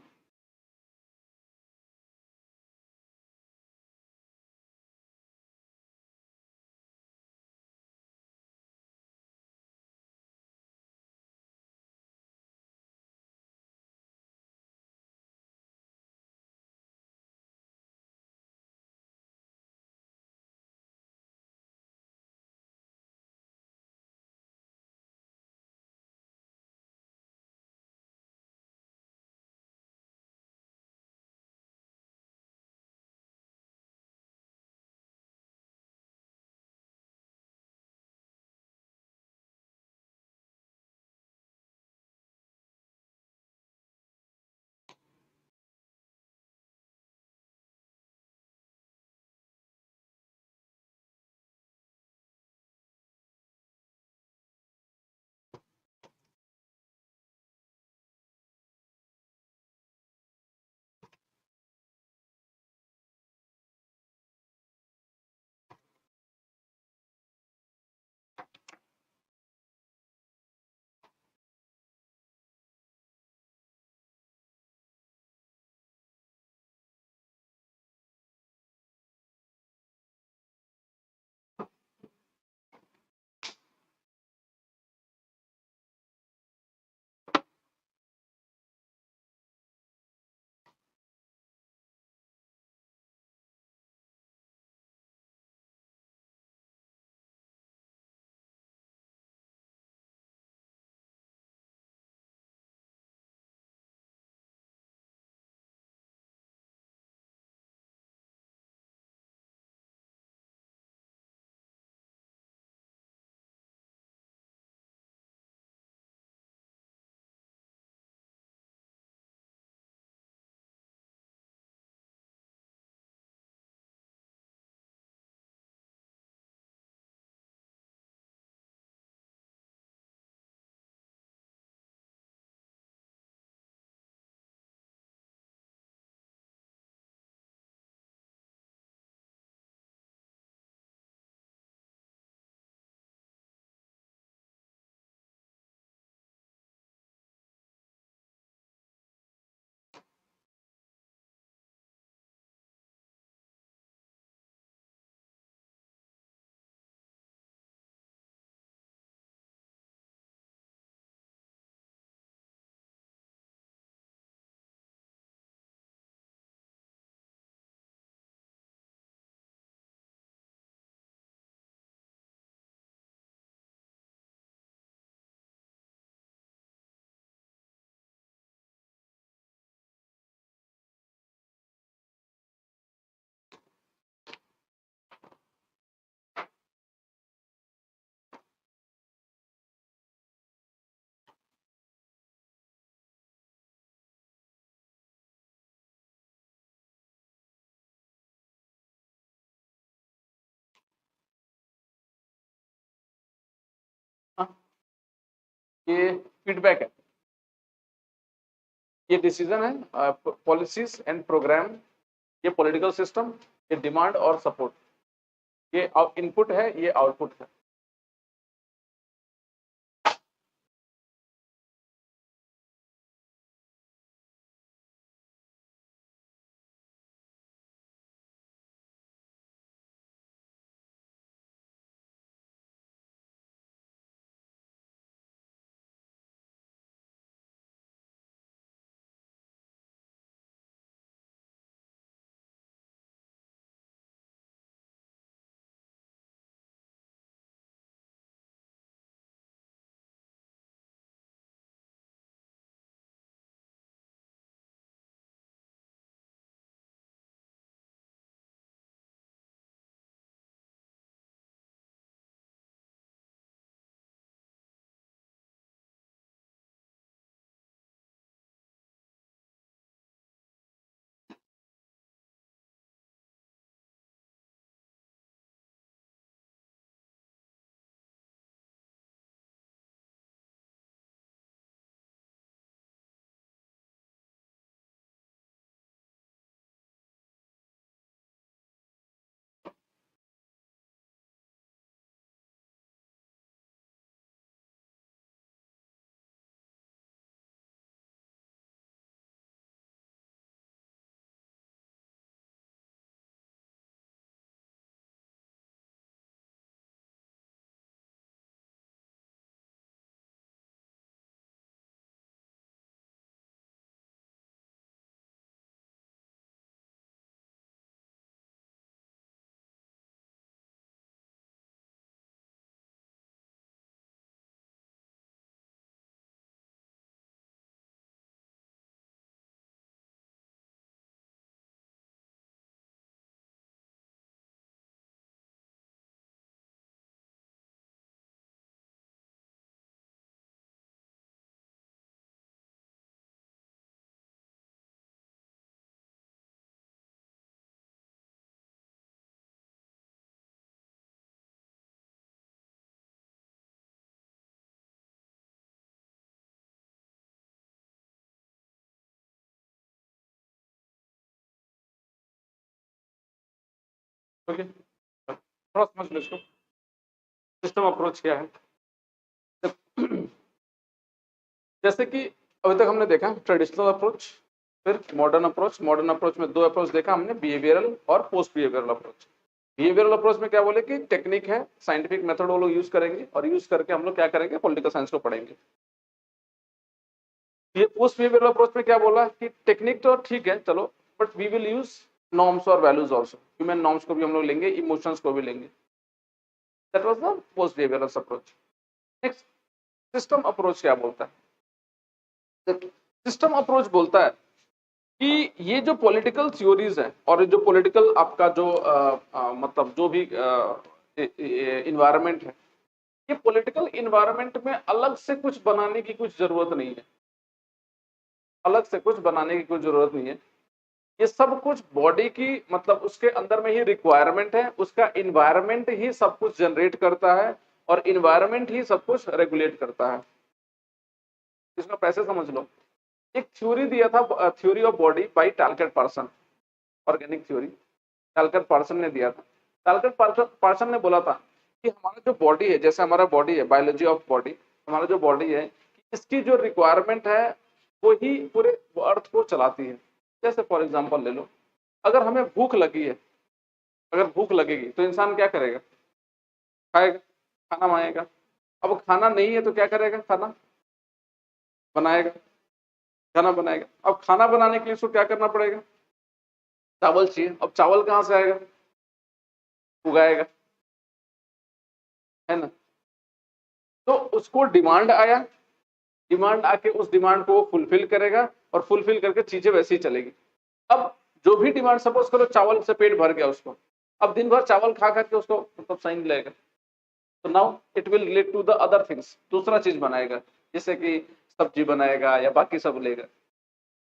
ये फीडबैक है, ये डिसीजन है, पॉलिसीज एंड प्रोग्राम, ये पॉलिटिकल सिस्टम, ये डिमांड और सपोर्ट, ये इनपुट है, ये आउटपुट है। ओके, थोड़ा समझ लो इसको, सिस्टम अप्रोच क्या है। जैसे कि अभी तक हमने देखा ट्रेडिशनल अप्रोच, फिर मॉडर्न अप्रोच। मॉडर्न अप्रोच में दो अप्रोच देखा हमने, बिहेवियरल और post behavioural approach. Behavioural approach में क्या बोले कि टेक्निक है, साइंटिफिक मेथड वो लोग यूज करेंगे और यूज करके हम लोग क्या करेंगे, पॉलिटिकल साइंस को पढ़ेंगे। ये पोस्ट बिहेवियरल अप्रोच में क्या बोला कि टेक्निक तो ठीक है चलो, but we will use norms और वैल्यूज आल्सो, ह्यूमन नॉर्म्स को भी हम लोग लेंगे, इमोशंस को भी लेंगे। That was the post behavioural approach. Next, system approach क्या बोलता है। सिस्टम अप्रोच बोलता है कि ये जो पॉलिटिकल थ्योरीज है और जो पॉलिटिकल आपका जो मतलब जो भी इन्वायरमेंट है, ये पॉलिटिकल इन्वायरमेंट में अलग से कुछ बनाने की कुछ जरूरत नहीं है, अलग से कुछ बनाने की कोई जरूरत नहीं है। ये सब कुछ बॉडी की मतलब उसके अंदर में ही रिक्वायरमेंट है, उसका इन्वायरमेंट ही सब कुछ जनरेट करता है और इन्वायरमेंट ही सब कुछ रेगुलेट करता है। इसमें पैसे समझ लो, एक थ्योरी दिया था, theory of body by Talcott Parsons, organic theory Talcott Parsons ने दिया था। टैलकेट पर्सन ने बोला था कि हमारा जो बॉडी है, जैसे हमारा बॉडी है, बायोलॉजी ऑफ बॉडी, हमारा जो बॉडी है, इसकी जो रिक्वायरमेंट है वो ही पूरे अर्थ को चलाती है। जैसे फॉर एग्जांपल ले लो, अगर हमें भूख लगी है, अगर भूख लगेगी तो इंसान क्या करेगा, खाएगा, खाना बनाएगा। अब खाना नहीं है तो क्या करेगा, खाना बनाएगा, खाना बनाएगा। अब खाना बनाने के लिए उसको क्या करना पड़ेगा, चावल चाहिए। अब चावल कहाँ से आएगा, उगाएगा, है ना। तो उसको डिमांड आया, डिमांड आके उस डिमांड को फुलफिल करेगा और फुलफिल करके चीजें वैसी ही चलेगी। अब जो भी डिमांड, सपोज करो चावल से पेट भर गया उसको, अब दिन भर चावल खा करके उसको मतलब सही नहीं लगेगा, तो now it will relate to the other things, दूसरा चीज बनाएगा, जैसे कि सब्जी बनाएगा या बाकी सब लेगा।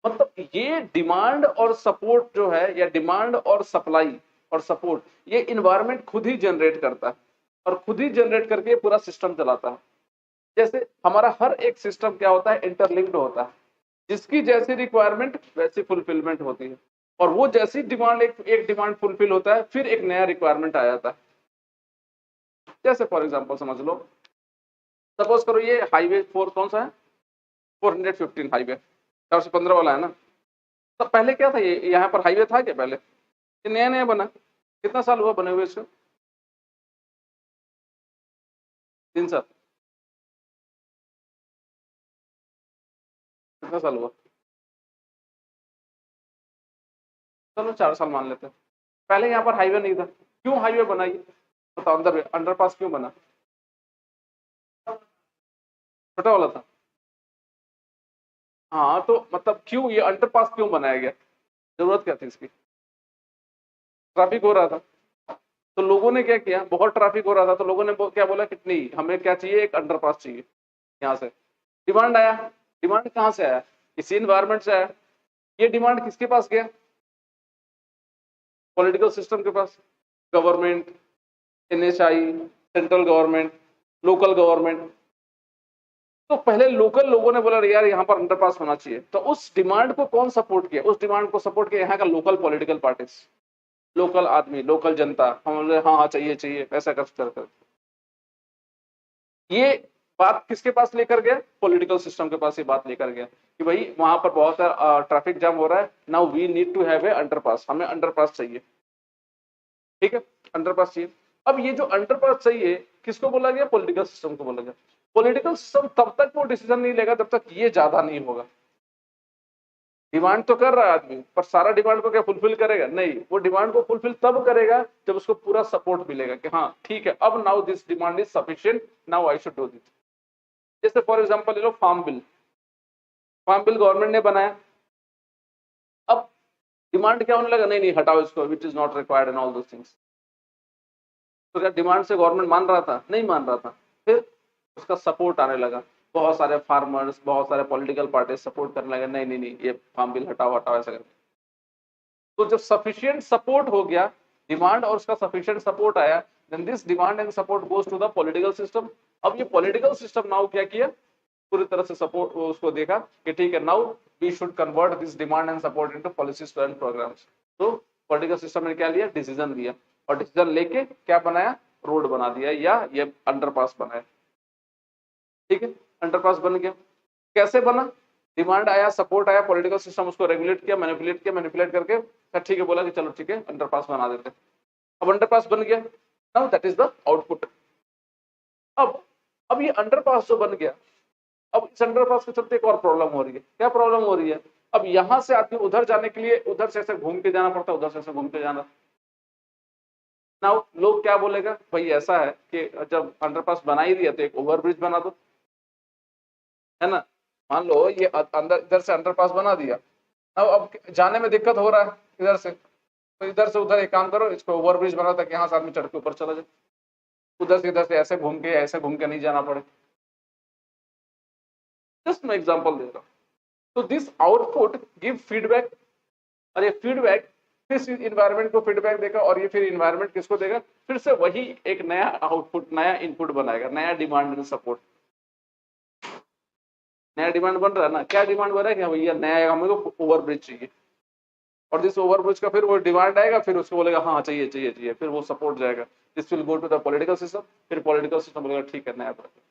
मतलब ये डिमांड और सपोर्ट जो है, या डिमांड और सप्लाई और सपोर्ट, ये इन्वायरमेंट खुद ही जनरेट करता है और खुद ही जनरेट करके पूरा सिस्टम चलाता है। जैसे हमारा हर एक सिस्टम क्या होता है, इंटरलिंक्ड होता है, जिसकी जैसी रिक्वायरमेंट वैसी फुलफिलमेंट होती है, और वो जैसी डिमांड एक डिमांड फुलफिल होता है, फिर एक नया रिक्वायरमेंट आ जाता है। जैसे फॉर एग्जांपल समझ लो, सपोज करो ये हाईवे 4 कौन सा है, 415 हाईवे 415 वाला है ना। तो पहले क्या था, ये यहाँ पर हाईवे था क्या पहले, ये नया नया बना, कितना साल हुआ बने हुए इसको, 3 साल, कितना साल हुआ, चलो 4 साल मान लेते हैं। पहले यहाँ पर हाईवे नहीं था, क्यों हाईवे बना ये बताओ, अंदर अंडरपास क्यों बना, छोटा वाला था। हाँ तो मतलब क्यों ये अंडरपास क्यों बनाया गया, जरूरत क्या थी इसकी, ट्रैफिक हो रहा था, तो लोगों ने क्या किया, बहुत ट्रैफिक हो रहा था, तो लोगों ने क्या बोला कि नहीं हमें क्या चाहिए, एक अंडरपास चाहिए। यहाँ से डिमांड आया, डिमांड कहाँ से आया, इसी इन्वायरमेंट से आया। ये डिमांड किसके पास गया, पॉलिटिकल सिस्टम के पास, government, NHI, central government, local government. तो पहले लोकल लोगों ने बोला यार यहाँ पर अंडरपास होना चाहिए, तो उस डिमांड को कौन सपोर्ट किया, उस डिमांड को सपोर्ट किया यहाँ का लोकल पॉलिटिकल पार्टीज, लोकल आदमी, लोकल जनता, हम बोले हाँ हाँ चाहिए चाहिए, ऐसा कर ये बात किसके पास लेकर गया, पॉलिटिकल सिस्टम के पास ये बात लेकर गया कि भाई वहां पर बहुत ट्रैफिक जाम हो रहा है, now we need to have a underpass, हमें अंडरपास चाहिए, ठीक है, अंडरपास चाहिए। अब ये जो अंडरपास चाहिए किसको बोला गया, पॉलिटिकल सिस्टम को बोला गया। पॉलिटिकल सिस्टम तब तक वो डिसीजन नहीं लेगा जब तक ये ज्यादा नहीं होगा। डिमांड तो कर रहा है आदमी, पर सारा डिमांड को क्या फुलफिल करेगा, नहीं, वो डिमांड को फुलफिल तब करेगा जब उसको पूरा सपोर्ट मिलेगा कि हाँ ठीक है, अब now this demand is sufficient, now I should do this. जैसे फॉर एग्जांपल ले लो farm bill, farm bill government ने बनाया, अब डिमांड क्या होने लगा, नहीं नहीं हटाओ इसको, which is not required and all those things. तो क्या डिमांड से गवर्नमेंट मान रहा था, नहीं मान रहा था, फिर उसका सपोर्ट आने लगा, बहुत सारे फार्मर्स, बहुत सारे पॉलिटिकल पार्टी सपोर्ट करने लगे, नहीं नहीं नहीं ये फार्म बिल हटाओ हटाओ ऐसा करके। तो जब सफिशिएंट सपोर्ट हो गया, डिमांड और उसका सफिशिएंट सपोर्ट आया, then this demand and support goes to the political system. अब ये पॉलिटिकल सिस्टम नाउ क्या किया, पूरी तरह से सपोर्ट उसको देखा कि ठीक है, now we should convert this demand and support into policies and programmes. तो पॉलिटिकल सिस्टम ने क्या लिया, डिसीजन लिया, और डिसीजन लेके क्या बनाया, रोड बना दिया या ये अंडरपास बनाया, ठीक है, अंडरपास बन गया। कैसे बना, डिमांड आया, सपोर्ट आया, पॉलिटिकल सिस्टम उसको रेगुलेट किया, मैनिपुलेट करके ठीक है बोला कि चलो ठीक है अंडरपास बना देते, अब अंडरपास बन गया, now that is the output. अब ये अंडरपास जो बन गया, अब इस अंडरपास के चलते एक और प्रॉब्लम हो रही है, क्या प्रॉब्लम हो रही है, अब यहां से आदमी उधर जाने के लिए उधर से ऐसे घूम के जाना पड़ता है, उधर से ऐसे घूम के जाना। नाउ लोग क्या बोलेगा, भाई ऐसा है कि जब अंडरपास बना ही दिया तो एक ओवरब्रिज बना दो, है ना, मान लो ये अंदर इधर से अंडरपास बना दिया, अब जाने में दिक्कत हो रहा है इधर से, तो इधर से उधर एक काम करो, इसको ओवरब्रिज बनाओ ताकि यहाँ से आदमी चढ़ के ऊपर चला जाए, उधर से इधर से ऐसे घूम के नहीं जाना पड़े। जस्ट मैं एग्जांपल दे रहा हूँ। तो दिस आउटपुट गिव फीडबैक, और ये फीडबैक फिर इन्वायरमेंट को फीडबैक देगा, और ये फिर इन्वायरमेंट किसको देगा, फिर से वही एक नया आउटपुट, नया इनपुट बनाएगा, नया डिमांड एंड सपोर्ट, नया डिमांड बन रहा है ना, क्या डिमांड बन रहा है कि भैया नया हमें को ओवरब्रिज चाहिए, और जिस ओवरब्रिज का फिर वो डिमांड आएगा, फिर उसको बोलेगा हाँ चाहिए चाहिए चाहिए, फिर वो सपोर्ट जाएगा, this will go to the political system, फिर पॉलिटिकल सिस्टम बोलेगा ठीक है नया प्रोजेक्ट।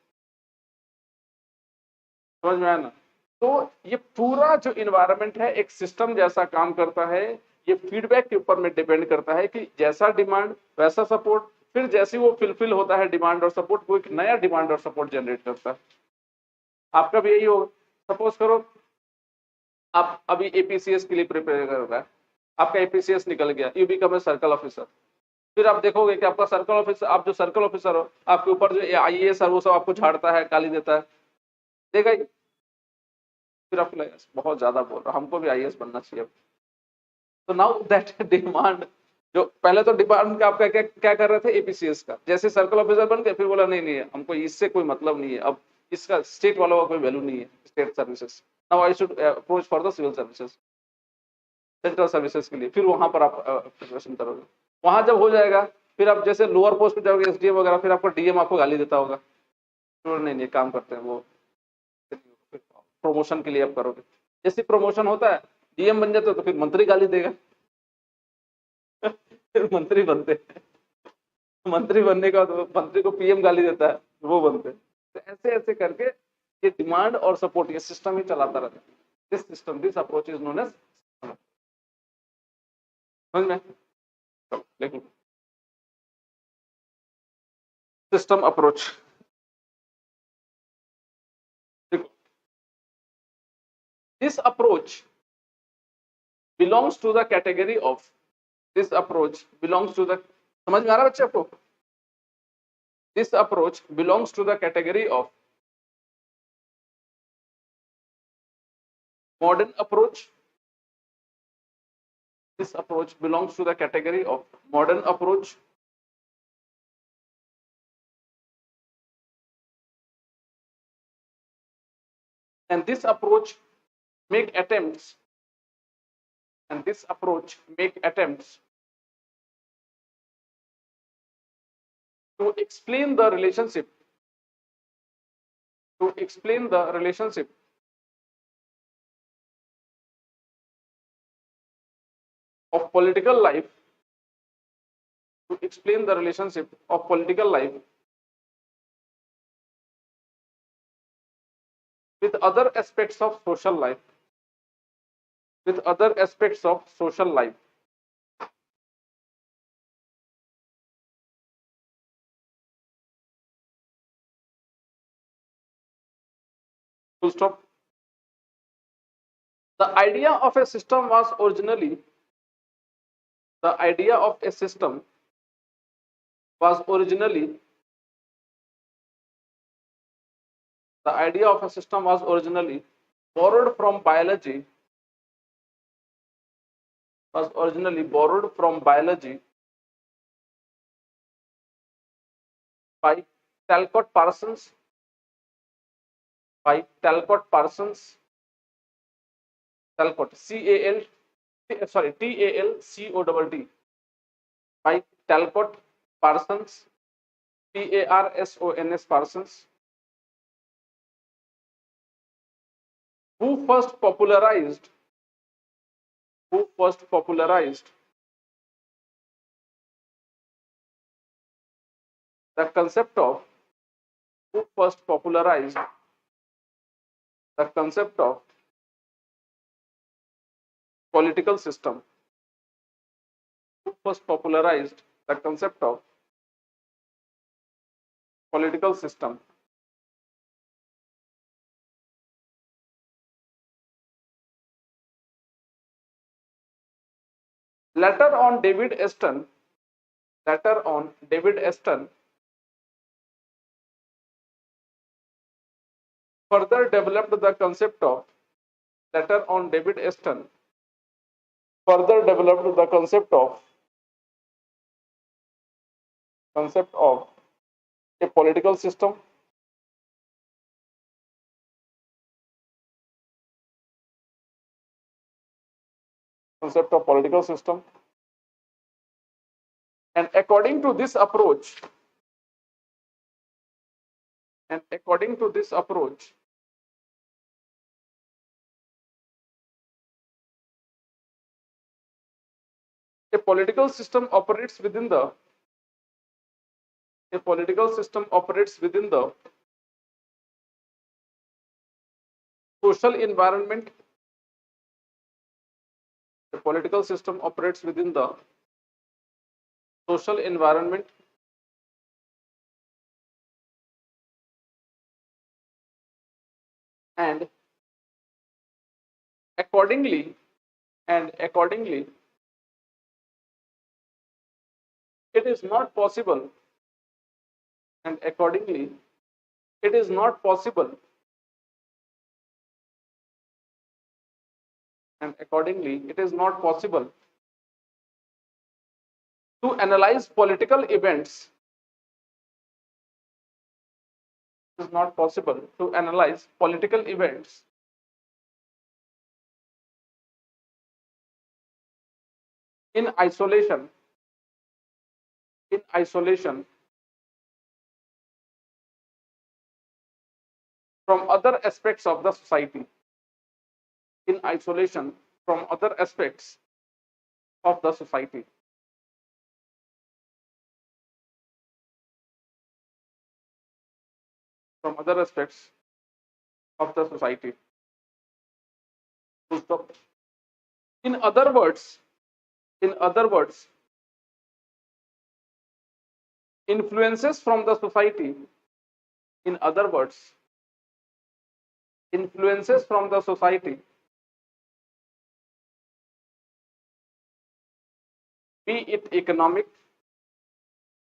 समझ में आया ना। तो ये पूरा जो इन्वायरमेंट है एक सिस्टम जैसा काम करता है, ये फीडबैक के ऊपर में डिपेंड करता है कि जैसा डिमांड वैसा सपोर्ट, फिर जैसे वो फुलफिल होता है डिमांड और सपोर्ट, वो एक नया डिमांड और सपोर्ट जनरेट करता है। आपका भी यही होगा, सपोज करो आप अभी एपीसीएस के लिए प्रिपेयर कर रहा है, आपका एपीसीएस निकल गया, you become a circle officer, फिर आप देखोगे कि आपका सर्कल ऑफिसर, आप जो सर्कल ऑफिसर हो, आपके ऊपर जो आईएएस है वो सब आपको झाड़ता है, गाली देता है, देगा ही, फिर आपको लगेगा बहुत ज्यादा बोल रहा, हमको भी आईएएस बनना चाहिए। तो नाउ दैट डिमांड, जो पहले तो डिमांड आपका क्या क्या कर रहे थे एपीसीएस का, जैसे सर्कल ऑफिसर बन गए, फिर बोला नहीं नहीं हमको इससे कोई मतलब नहीं है, अब इसका स्टेट वालों का कोई वैल्यू नहीं है, state services, now I should approach for the civil services, central services के लिए, फिर वहां पर आप प्रिपरेशन करोगे, वहां जब हो जाएगा, फिर आप जैसे लोअर पोस्ट पे जाओगे एसडीएम वगैरह, फिर आपको डीएम आपको गाली देता होगा, नहीं नहीं काम करते हैं वो, प्रमोशन के लिए आप करोगे, जैसे प्रमोशन होता है डीएम बन जाते हो तो फिर मंत्री गाली देगा फिर मंत्री बनते हैं, मंत्री बनने का तो मंत्री को पीएम गाली देता है, वो बनते हैं। तो ऐसे ऐसे करके ये डिमांड और सपोर्ट ये सिस्टम ही चलाता रहता है। This system, this approach is known as, समझ में? देखो सिस्टम अप्रोच, देखो this approach belongs to the category of, this approach belongs to the, समझ में आ रहा है बच्चे आपको? This approach belongs to the category of modern approach. This approach belongs to the category of modern approach. And this approach make attempts, and this approach make attempts to explain the relationship, to explain the relationship of political life, to explain the relationship of political life with other aspects of social life, with other aspects of social life. Full stop. The idea of a system was originally, the idea of a system was originally, the idea of a system was originally borrowed from biology, was originally borrowed from biology by Talcott Parsons, by Talcott Parsons, Talcott, C-A-L, sorry, T-A-L-C-O-T-T, by Talcott Parsons, P-A-R-S-O-N-S Parsons, who first popularized, who first popularized the concept of, who first popularized the concept of political system, who first popularized the concept of political system. Later on, David Eston, later on, David Eston further developed the concept of, later on, David Eston further developed the concept of a political system, concept of political system, and according to this approach, and according to this approach, a political system operates within the, a political system operates within the social environment, a political system operates within the social environment and accordingly, and accordingly, it is not possible, and accordingly, it is not possible, and accordingly, it is not possible to analyze political events. It is not possible to analyze political events in isolation, in isolation from other aspects of the society, in isolation from other aspects of the society. From other aspects of the society. In other words, in other words, influences from the society, in other words, influences from the society, be it economic,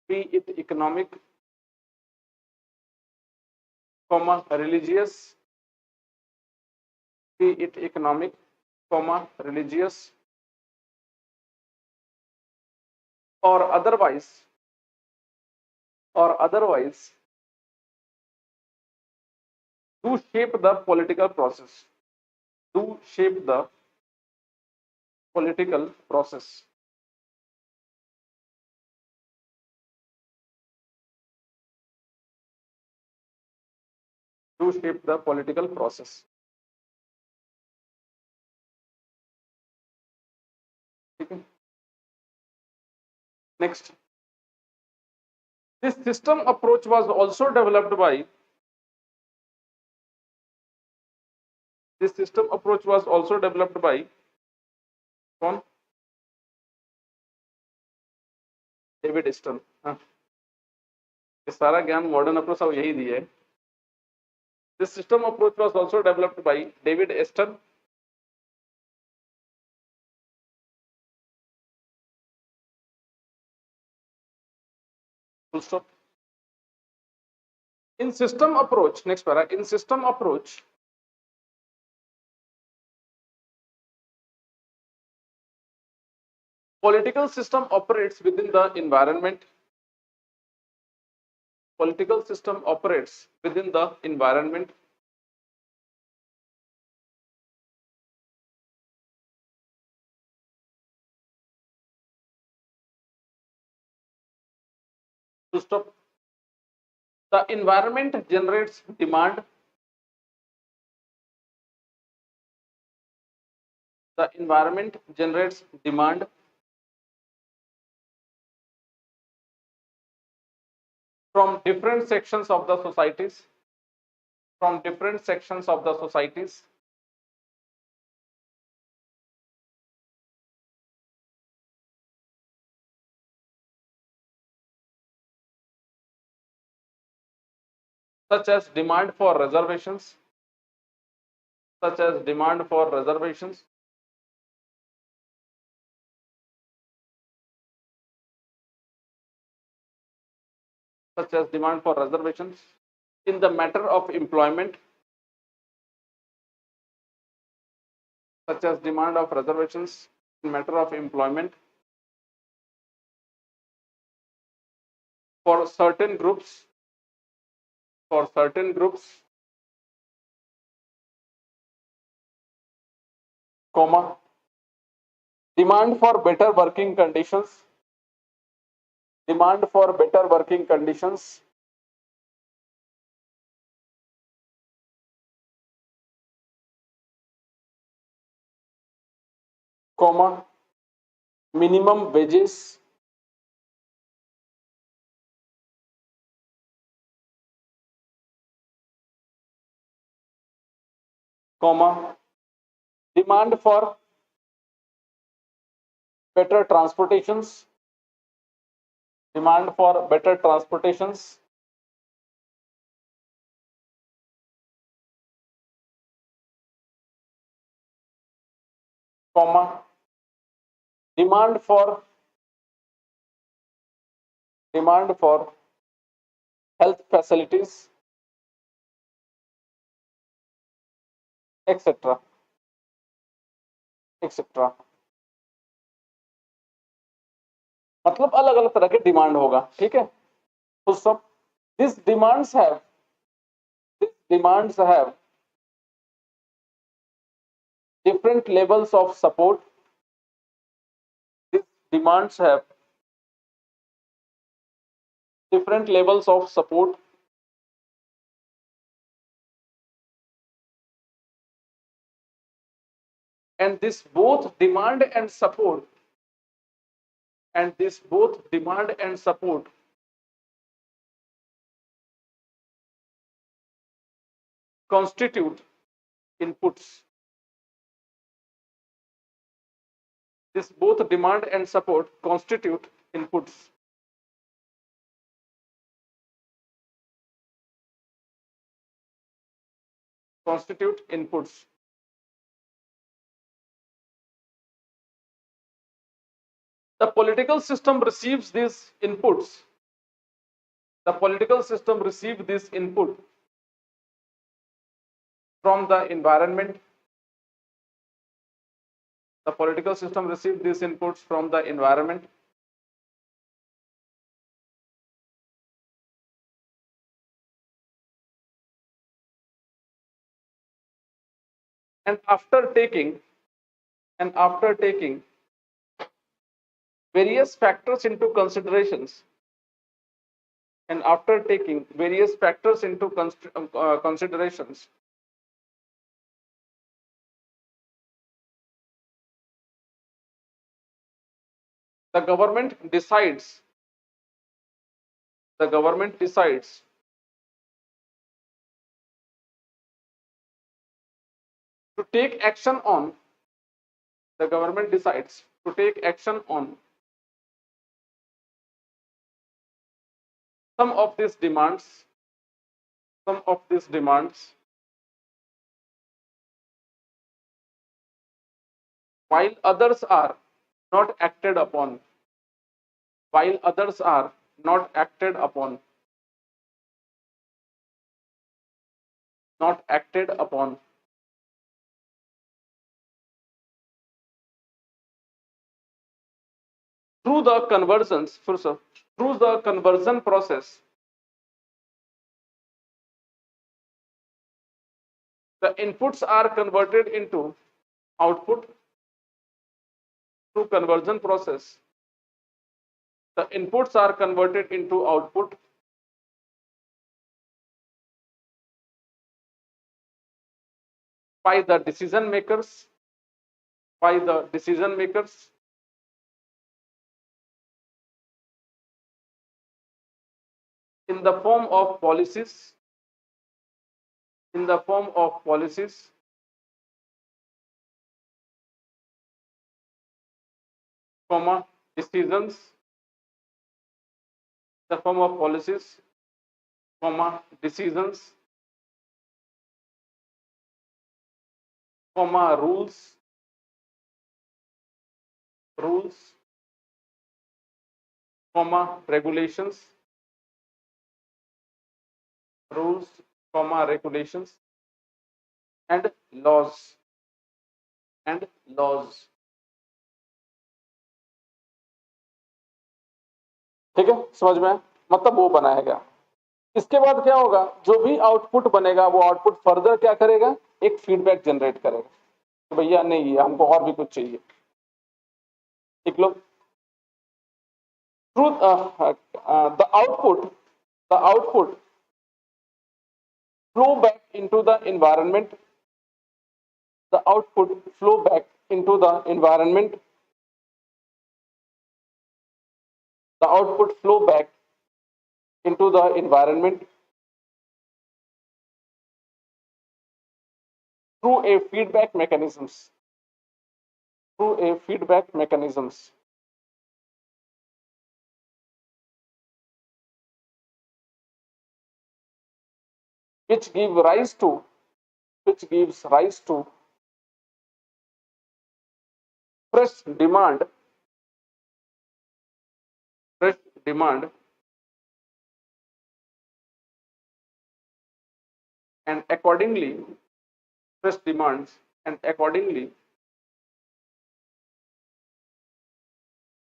religious, be it economic, religious, or otherwise, do shape the political process, do shape the political process. To shape the political process. Okay. Next, this system approach was also developed by कौन? David Aston. हाँ, ये सारा ज्ञान modern approach सब यही दिए है. This system approach was also developed by David Aston. Full stop. In system approach, next para, in system approach, political system operates within the environment. Political system operates within the environment. To stop. The environment generates demand. The environment generates demand from different sections of the societies. From different sections of the societies. Such as demand for reservations. Such as demand for reservations. Such as demand for reservations in the matter of employment. Such as demand of reservations in matter of employment for certain groups. For certain groups, comma, demand for better working conditions. Demand for better working conditions. Comma, minimum wages. Comma, demand for better transportations. Demand for better transportations. Comma, demand for health facilities, etc. etc. मतलब अलग अलग तरह के demand होगा. ठीक है. तो सब these demands have different levels of support. These demands have different levels of support and this both demand and support constitute inputs. This both demand and support constitute inputs. Constitute inputs. The political system receives these inputs. The political system receives this input from the environment. The political system receives these inputs from the environment. And after taking various factors into considerations, considerations, the government decides to take action on some of these demands while others are not acted upon. Through the conversion process, the inputs are converted into output. Through conversion process, the inputs are converted into output by the decision makers in the form of policies, decisions, the form of policies, decisions, rules, regulations, and laws. ठीक है, समझ में? मतलब वो बनाया गया। इसके बाद क्या होगा, जो भी आउटपुट बनेगा वो आउटपुट फर्दर क्या करेगा, एक फीडबैक जनरेट करेगा तो भैया नहीं, हमको और भी कुछ चाहिए। ठीक लो, through the output flow back into the environment. The output flow back into the environment. The output flow back into the environment through a feedback mechanisms. Which gives rise to fresh demand and accordingly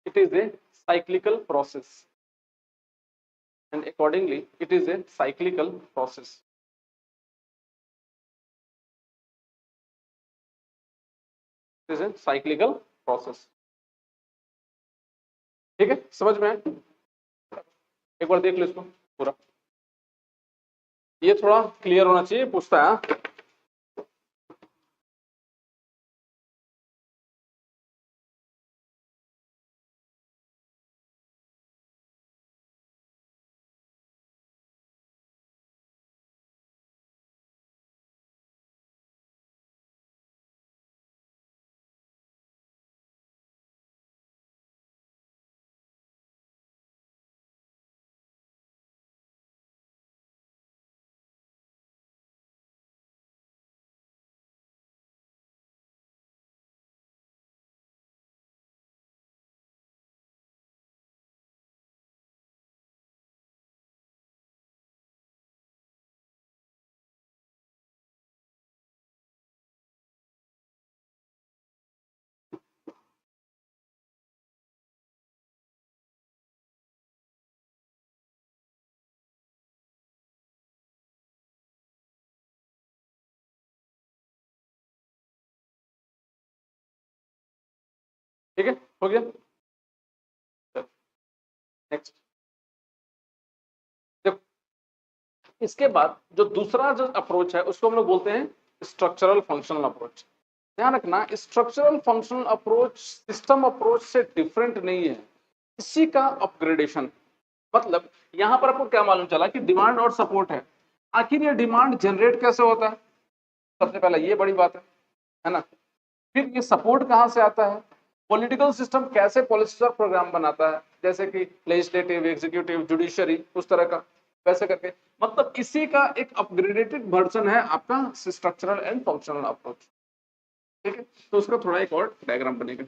it is a cyclical process. ठीक है, समझ में आया? एक बार देख लो इसको पूरा, ये थोड़ा क्लियर होना चाहिए, पूछता है। ठीक है, हो गया। नेक्स्ट देखो, इसके बाद जो दूसरा जो अप्रोच है उसको हम लोग बोलते हैं स्ट्रक्चरल फंक्शनल अप्रोच। ध्यान रखना, structural functional approach system approach से डिफरेंट नहीं है, इसी का अपग्रेडेशन। मतलब यहां पर आपको क्या मालूम चला कि डिमांड और सपोर्ट है, आखिर ये डिमांड जनरेट कैसे होता है, सबसे पहले ये बड़ी बात है ना। फिर ये सपोर्ट कहां से आता है, पॉलिटिकल सिस्टम कैसे पॉलिसी और प्रोग्राम बनाता है, जैसे कि लेजिस्लेटिव, एग्जीक्यूटिव, जुडिशरी, उस तरह का वैसे करके। मतलब इसी का एक अपग्रेडेटेड वर्जन है आपका स्ट्रक्चरल एंड फंक्शनल अप्रोच। ठीक है, तो उसका थोड़ा एक और डायग्राम बनेगा।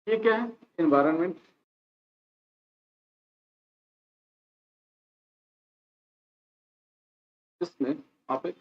ये क्या है, एनवायरनमेंट। इसमें आप एक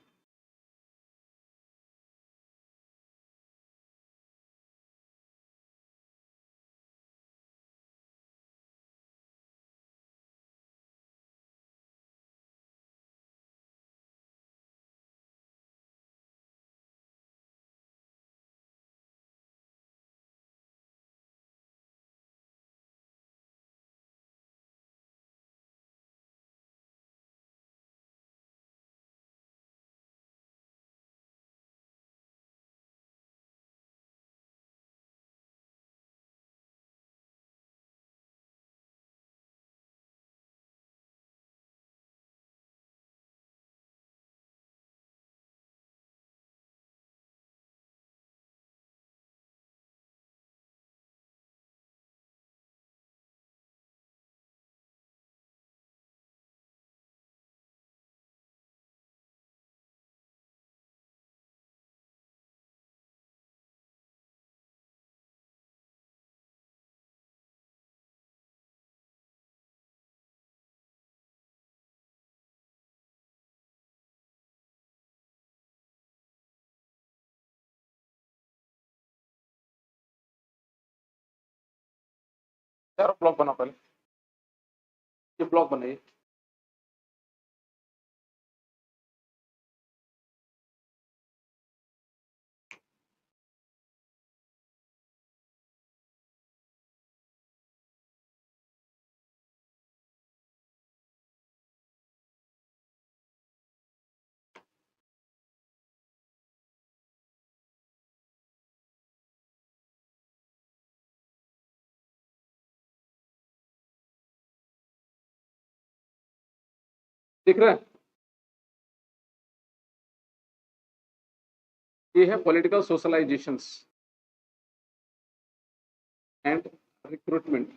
चार ब्लॉक बना, पहले ये ब्लॉक बनाइए। दिख रहा है, ये है political socialisations and recruitment.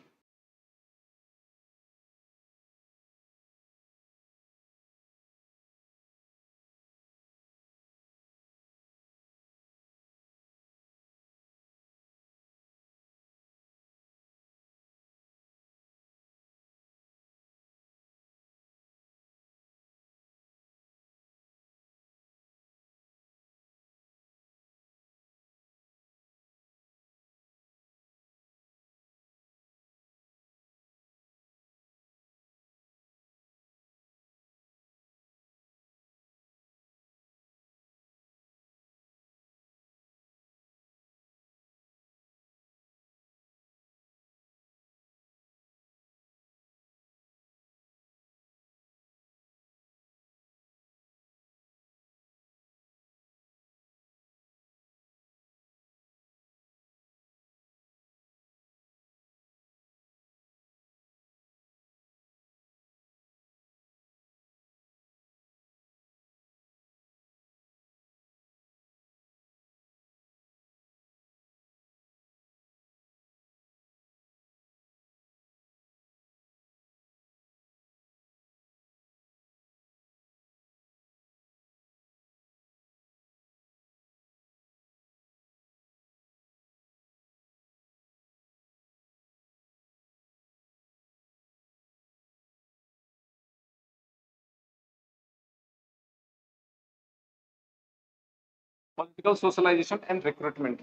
Political socialisation and recruitment,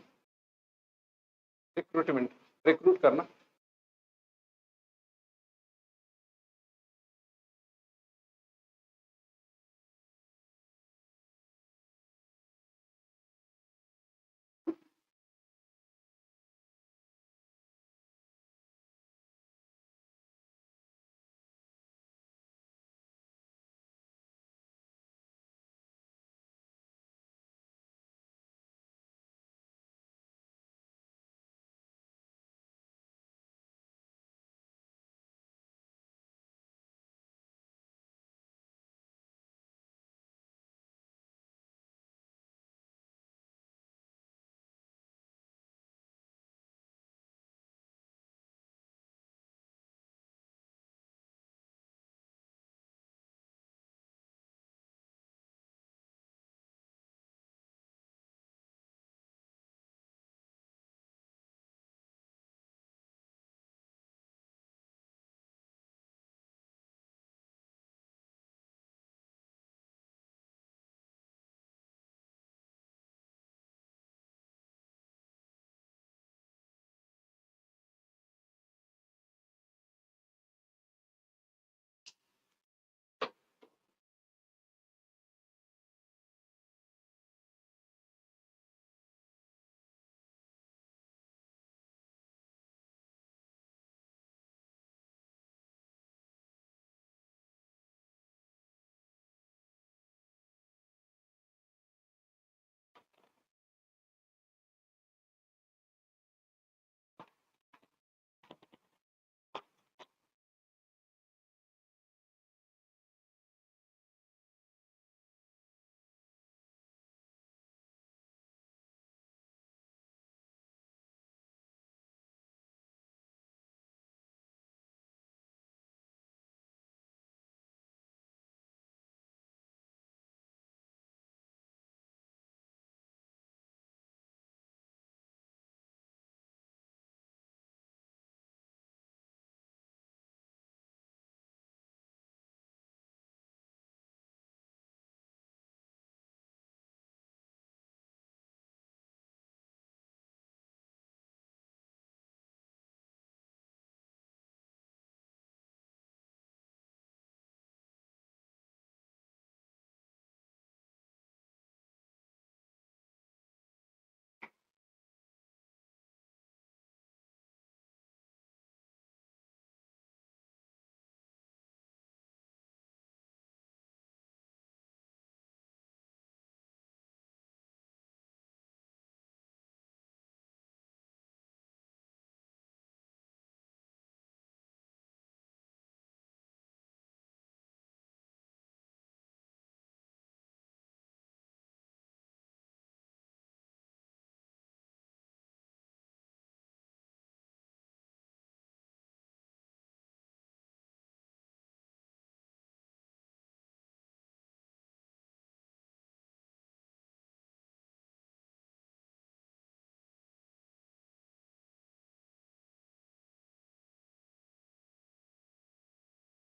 recruit करना।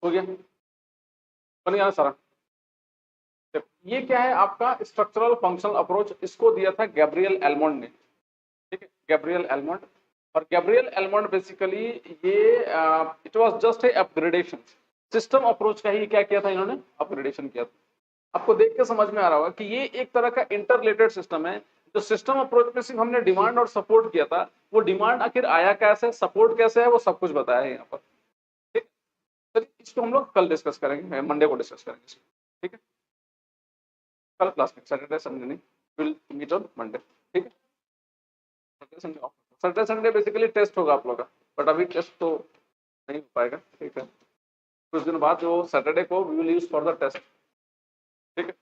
हो गया, बन गया ना सारा। ये क्या है आपका स्ट्रक्चरल फंक्शनल अप्रोच, इसको दिया था गैब्रियल एलमोंड ने, ठीक है, गैब्रियल एलमोंड। और गैब्रियल एलमोंड बेसिकली ये it was just a upgradation, system approach का ही क्या किया था इन्होंने, अपग्रेडेशन किया था। आपको देख के समझ में आ रहा होगा कि ये एक तरह का इंटररिलेटेड सिस्टम है। जो सिस्टम अप्रोच में सिर्फ हमने डिमांड और सपोर्ट किया था, वो डिमांड आखिर आया कैसे, सपोर्ट कैसे है, वो सब कुछ बताया है यहाँ पर, ठीक। तो इसको हम लोग कल डिस्कस करेंगे, मंडे को डिस्कस करेंगे, ठीक है, कल क्लास में, सैटरडे संडे नहीं, विल मीट ऑन मंडे, ठीक है। Saturday Sunday off, Saturday Sunday basically test होगा आप लोग का, बट अभी टेस्ट तो नहीं हो पाएगा, ठीक है। कुछ दिन बाद जो सैटरडे को we will use for the test, ठीक है।